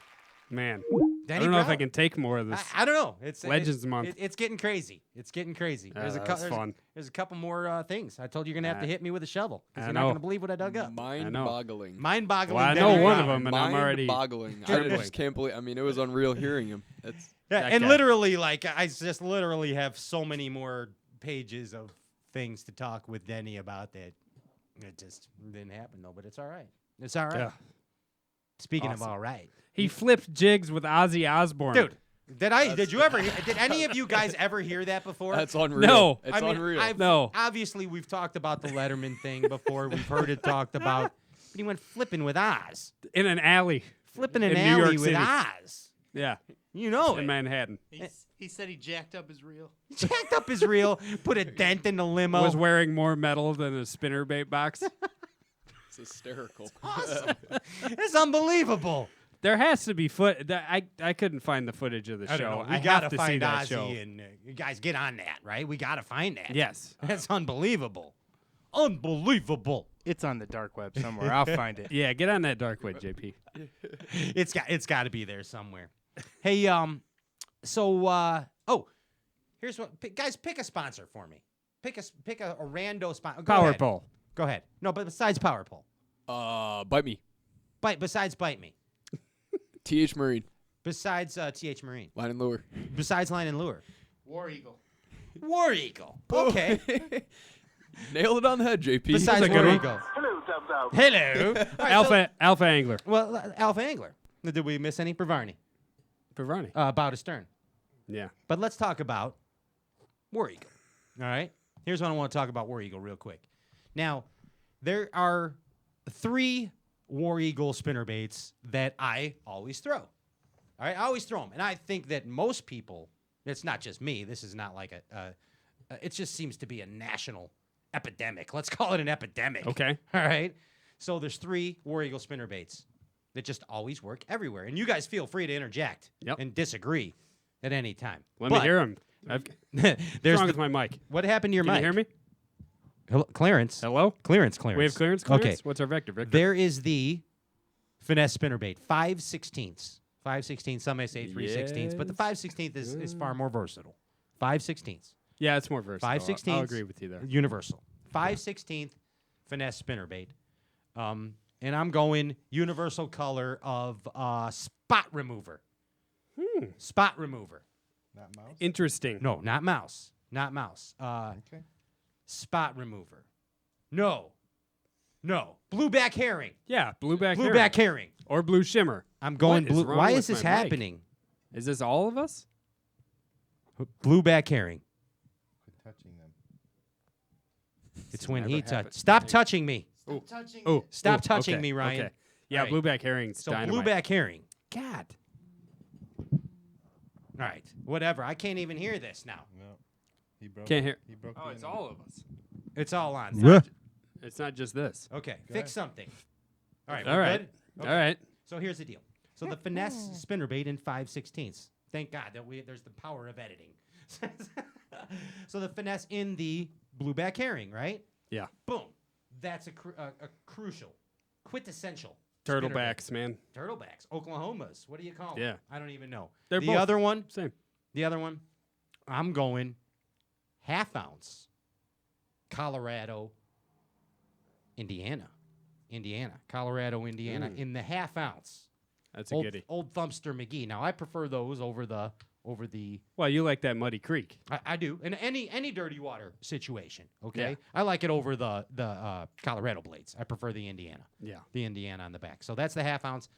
Man. Denny I don't know if I Brauer. can take more of this. I don't know. It's Legends Month. It's getting crazy. It's getting crazy. There's that's fun. There's a couple more things. I told you you're gonna have to hit me with a shovel because I you're not know. gonna believe what I dug up. Mind-boggling. Mind-boggling. Well, I Denny know one Brauer. of them, and I'm already Mind-boggling. I trembling. just can't believe. I mean, it was unreal hearing him. It's Yeah, that and guy. literally, like, I just literally have so many more pages of things to talk with Denny about that. It just didn't happen, though, but it's all right. It's all right. Yeah. Speaking of Awesome. all right. He flipped jigs with Ozzy Osbourne. Dude, did you ever, did any of you guys ever hear that before? that's unreal. No. It's unreal. No. Obviously, we've talked about the Letterman thing before. We've heard it talked about. But he went flipping with Oz. In an alley. Flipping an In New alley York with City. Oz. Yeah. You know In it. Manhattan. He said he jacked up his reel. Jacked up his reel, put a dent in the limo. Was wearing more metal than a spinnerbait box. It's hysterical. Awesome. It's unbelievable. There has to be I couldn't find the footage of the I don't show. know. We I gotta have to see find that Ozzy show. and you guys get on that, right? We gotta find that. Yes. That's unbelievable. Unbelievable. It's on the dark web somewhere. I'll find it. Yeah, get on that dark web, JP. It's got to be there somewhere. Hey, here's what guys, pick a sponsor for me. Pick a rando sponsor. Power pole. Go ahead. No, but besides Power Pole. Bite me. Besides Bite Me. TH Marine. Besides TH Marine. Line and lure. Besides Line and Lure. War Eagle. War Eagle. Okay. Nailed it on the head, JP. Besides That's a War good one. Eagle. Hello, thumbs up. Hello. All right, Alpha Angler. well, Alpha Angler. Did we miss any? Pervarney. Pervarney. About astern. Yeah. But let's talk about War Eagle. All right? Here's what I want to talk about War Eagle real quick. Now, there are 3 War Eagle spinnerbaits that I always throw. All right? I always throw them. And I think that most people, it's not just me. This is not like it just seems to be a national epidemic. Let's call it an epidemic. Okay. All right? So there's 3 War Eagle spinnerbaits. that just always work everywhere. And you guys feel free to interject and disagree at any time. Let me hear him. There's What's wrong with my mic? What happened to your Can mic? you hear me? Hello, Clarence. Hello? Clearance. We have clearance? Okay. What's our vector? There is the finesse spinnerbait, 5/16. 5/16. Some may say 3/16, but the 5/16 is far more versatile. 5/16. Yeah, it's more versatile. 5/16. I'll agree with you there. Universal. 5/16 finesse spinnerbait. And I'm going universal color of spot remover. Spot remover. Not mouse. Interesting. No, not mouse. Not mouse. Okay. Spot remover. No. Blueback herring. Yeah, blueback herring. Blueback herring. Or blue shimmer. I'm going What is blue. wrong Why with is this my mic? happening? Is this all of us? Blueback herring. Quit touching them. It's when never he happened. touched. Stop touching me. Stop Ooh, touching okay, me, Ryan. Okay. Yeah, All right. blueback herring's So dynamite. blueback herring. God. All right. Whatever. I can't even hear this now. No. He broke. Can't hear. He broke. Oh, the it's internet. all of us. It's all on. It's not just this. Okay. Go Fix ahead. something. All right. All we're right. good? All Okay. right. So here's the deal. So the finesse spinnerbait in 5/16. Thank God that there's the power of editing. So the finesse in the blueback herring, right? Yeah. Boom. That's a crucial, quintessential. Turtlebacks, man. Turtlebacks. Oklahomas. What do you call them? Yeah. I don't even know. They're the both other one. Same. The other one. I'm going half ounce. Colorado, Indiana. Colorado, Indiana in the half ounce. That's a Old, goodie. Old Thumpster McGee. Now I prefer those over the. Well, you like that Muddy Creek. I do in any dirty water situation. Okay, Yeah. I like it over the Colorado blades. I prefer the Indiana. Yeah. The Indiana on the back. So that's the half ounce.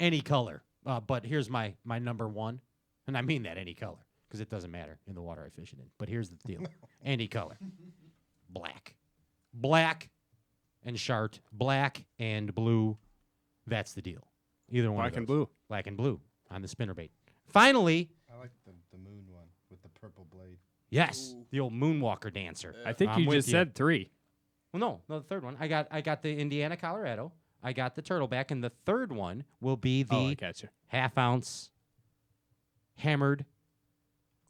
Any color. But here's my number one, and I mean that any color because it doesn't matter in the water I fish it in. But here's the deal: any color, black and chart, black and blue. That's the deal. Either one. Black of and those. blue. Black and blue on the spinnerbait. Finally, I like the moon one with the purple blade. yes, the old moonwalker dancer. I think I'm you with just said 3. Well, no, the third one. I got the Indiana, Colorado. I got the turtleback, and the third one will be Oh, I the gotcha. half ounce hammered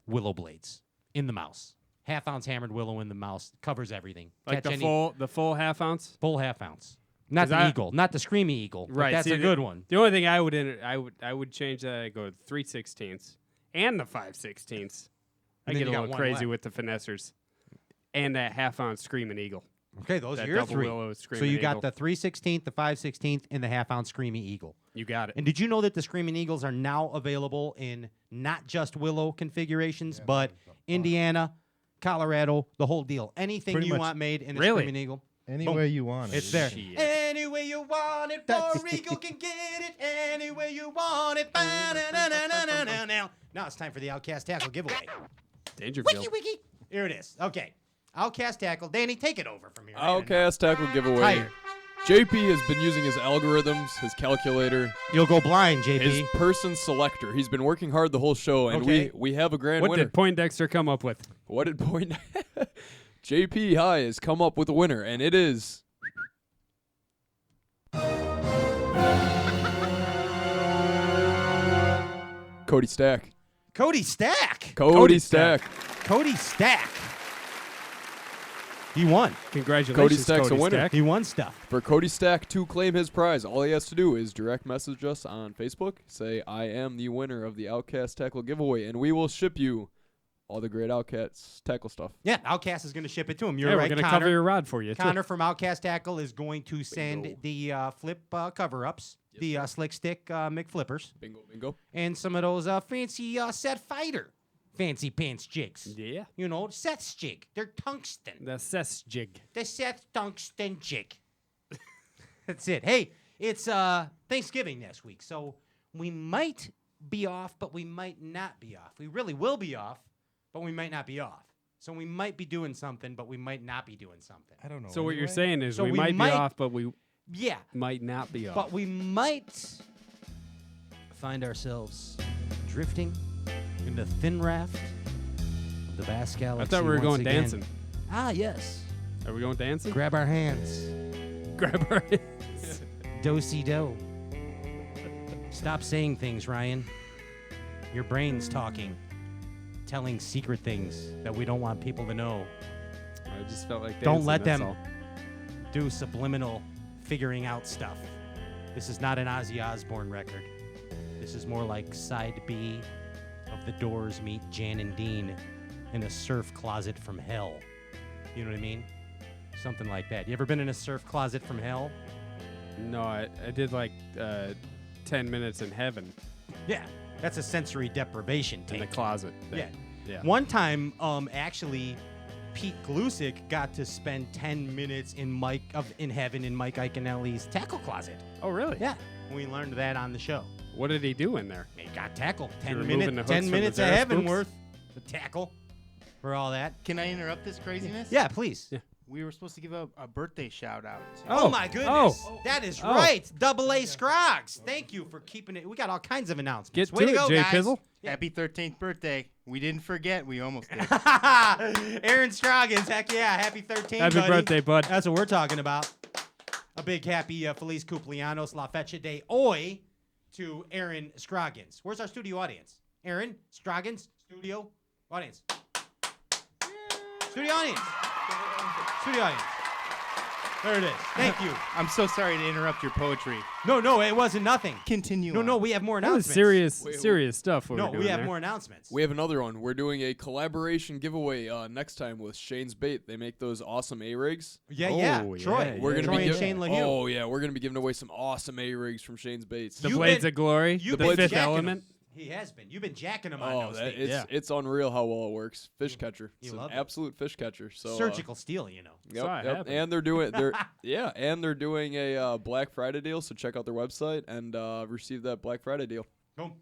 willow blades in the mouse. Half ounce hammered willow in the mouse covers everything. Like Catch the full half ounce. full half ounce. Not 'Cause the I- eagle, not the screamy eagle. but Right, that's see, a good one. The only thing I would change that. I go 3/16 and the 5/16. I And then get a you got little one crazy left. with the finessers, and that half ounce screaming eagle. Okay, those That are your double three. willow So screaming you got eagle. the 3/16, the 5/16, and the half ounce screamy eagle. You got it. And did you know that the Screaming Eagles are now available in not just willow configurations, but Indiana, Colorado, the whole deal? Anything Pretty you much- want made in the Really? Screaming Eagle, Any Boom. way you want it. it's there. Shit. Any way you want it, War Eagle can get it. Any way you want it. Ba-na-na-na-na-na-na. Now it's time for the Outcast Tackle giveaway. Dangerfield. Wiki. Here it is. Okay. Outcast Tackle. Danny, take it over from here. Outcast Tackle giveaway. Tired. JP has been using his algorithms, his calculator, You'll go blind, JP. his person selector. He's been working hard the whole show, and Okay. we have a grand What winner. did Poindexter come up with? What did Point? JP High has come up with a winner, and it is Cody Stack. Cody Stack. Cody Stack. Cody Stack. He won. Congratulations, Cody Stack's a winner. Stack. He won stuff. For Cody Stack to claim his prize, all he has to do is direct message us on Facebook, say, I am the winner of the Outcast Tackle giveaway, and we will ship you all the great Outcast Tackle stuff. Yeah, Outcast is going to ship it to him. You're Yeah, right, we're gonna Connor. cover your rod for you. too. Connor from Outcast Tackle is going to send Bingo. the flip cover-ups, the Slick Stick McFlippers, Bingo, bingo. and some of those fancy set fighter fancy pants jigs. Yeah. You know, Seth's jig. They're tungsten. The cess jig. The Seth tungsten jig. That's it. Hey, it's Thanksgiving this week, so we might be off, but we might not be off. We really will be off, but we might not be off. So we might be doing something, but we might not be doing something. I don't know. So what you're anyway. saying is So we we might be might- off, but we Yeah, might not be off. but we might find ourselves drifting in the thin raft of the Bass Galaxy. I thought we were once going again. dancing. Ah, yes. Are we going dancing? Grab our hands. Grab our hands. Do-si-do. Stop saying things, Ryan. Your brain's talking. Telling secret things that we don't want people to know. I just felt like Don't dancing, let that's them all. do subliminal figuring out stuff. This is not an Ozzy Osbourne record. This is more like side B of The Doors meet Jan and Dean in a surf closet from hell. You know what I mean? Something like that. You ever been in a surf closet from hell? No, I did like 10 minutes in heaven Yeah. That's a sensory deprivation in tank. the closet thing. Yeah. Yeah. One time, actually, Pete Glusick got to spend 10 minutes in heaven in Mike Iaconelli's tackle closet. Oh, really? Yeah. We learned that on the show. What did he do in there? He got tackled. You 10 removing minutes, the hooks 10 from minutes the of Xerox heaven books? worth of tackle for all that. Can I interrupt this craziness? Yeah, please. Yeah. We were supposed to give a birthday shout out. Oh, my goodness. Oh. That is Oh. right. Double A Scroggs. Thank you for keeping it. We got all kinds of announcements. Get Way to to it, go, Jay guys. Pizzle. Happy 13th birthday. We didn't forget. We almost did. Aaron Scroggins, heck yeah. Happy 13th, Happy buddy. birthday, bud. That's what we're talking about. A big happy Feliz Cumpleaños La Fecha de Hoy to Aaron Scroggins. Where's our studio audience? Aaron Scroggins, studio audience. Studio audience. Studio audience. There it is. Thank you. I'm so sorry to interrupt your poetry. No, it wasn't nothing. Continue. No, on. we have more That was announcements. serious stuff. What No, we're doing we have there. more announcements. We have another one. We're doing a collaboration giveaway next time with Shane's Bait. They make those awesome A-rigs. Yeah. Oh, Troy. yeah, We're gonna Troy be and giv- Shane LaHue. Oh yeah, we're gonna be giving away some awesome A-rigs from Shane's Baits. The You've Blades been- of Glory, You've the been Fifth jacking Element. him. He has been. You've been jacking him on Oh, those that, things. it's unreal how well it works. Fish catcher. You It's an love it. absolute fish catcher. So Surgical steel, you know. Yep, Saw it yep. happen. And they're doing a Black Friday deal. So check out their website and receive that Black Friday deal. Boom.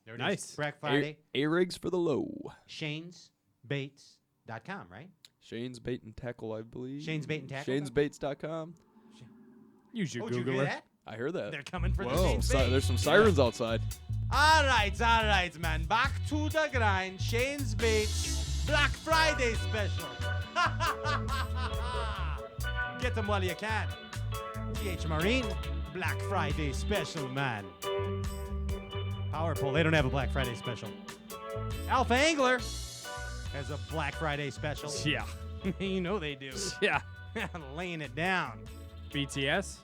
There it is. Nice. Black Friday. A-rigs for the low. ShanesBaits.com, right? Shane's Bait and Tackle, I believe. Shane's Bait and Tackle? Shane'sBaits.com. Use your Oh, did you Googler. hear that? I heard that. They're coming for the Whoa, Shane's Bait. there's some sirens outside. All right, man. Back to the grind. Shane's Baits Black Friday special. Get them while you can. TH Marine Black Friday special, man. Power Pole, they don't have a Black Friday special. Alpha Angler has a Black Friday special. Yeah. You know they do. Yeah. Laying it down. BTS.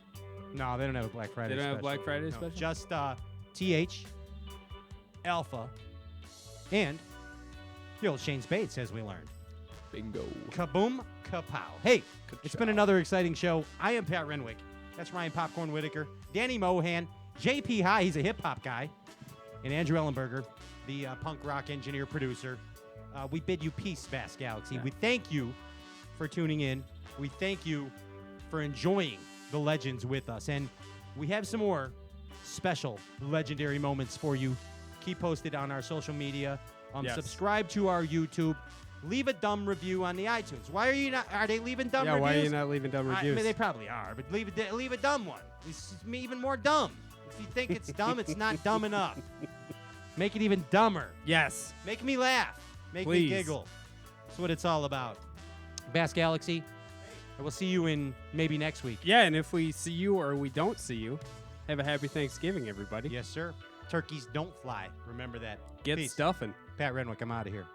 No, they don't have a Black Friday They don't special. have Black Friday No, special? Just TH, Alpha, and the old Shane's Baits, as we learned. Bingo. Kaboom, kapow. Hey, it's been another exciting show. I am Pat Renwick. That's Ryan Popcorn Whitaker. Danny Mohan. JP High, he's a hip-hop guy. And Andrew Ellenberger, the punk rock engineer producer. We bid you peace, Vast Galaxy. Yeah. We thank you for tuning in. We thank you for enjoying the legends with us. And we have some more special legendary moments for you. Keep posted on our social media. Yes. Subscribe to our YouTube. Leave a dumb review on the iTunes. Why are you not? Are they leaving dumb Yeah, reviews? why are you not leaving dumb I reviews? mean, they probably are, but leave a dumb one. It's even more dumb. If you think it's dumb, it's not dumb enough. Make it even dumber. Yes. Make me laugh. Make Please. me giggle. That's what it's all about. Bass Galaxy. We'll see you in maybe next week. Yeah, and if we see you or we don't see you, have a happy Thanksgiving, everybody. Yes, sir. Turkeys don't fly. Remember that. Get Peace. stuffing. Pat Renwick, I'm out of here.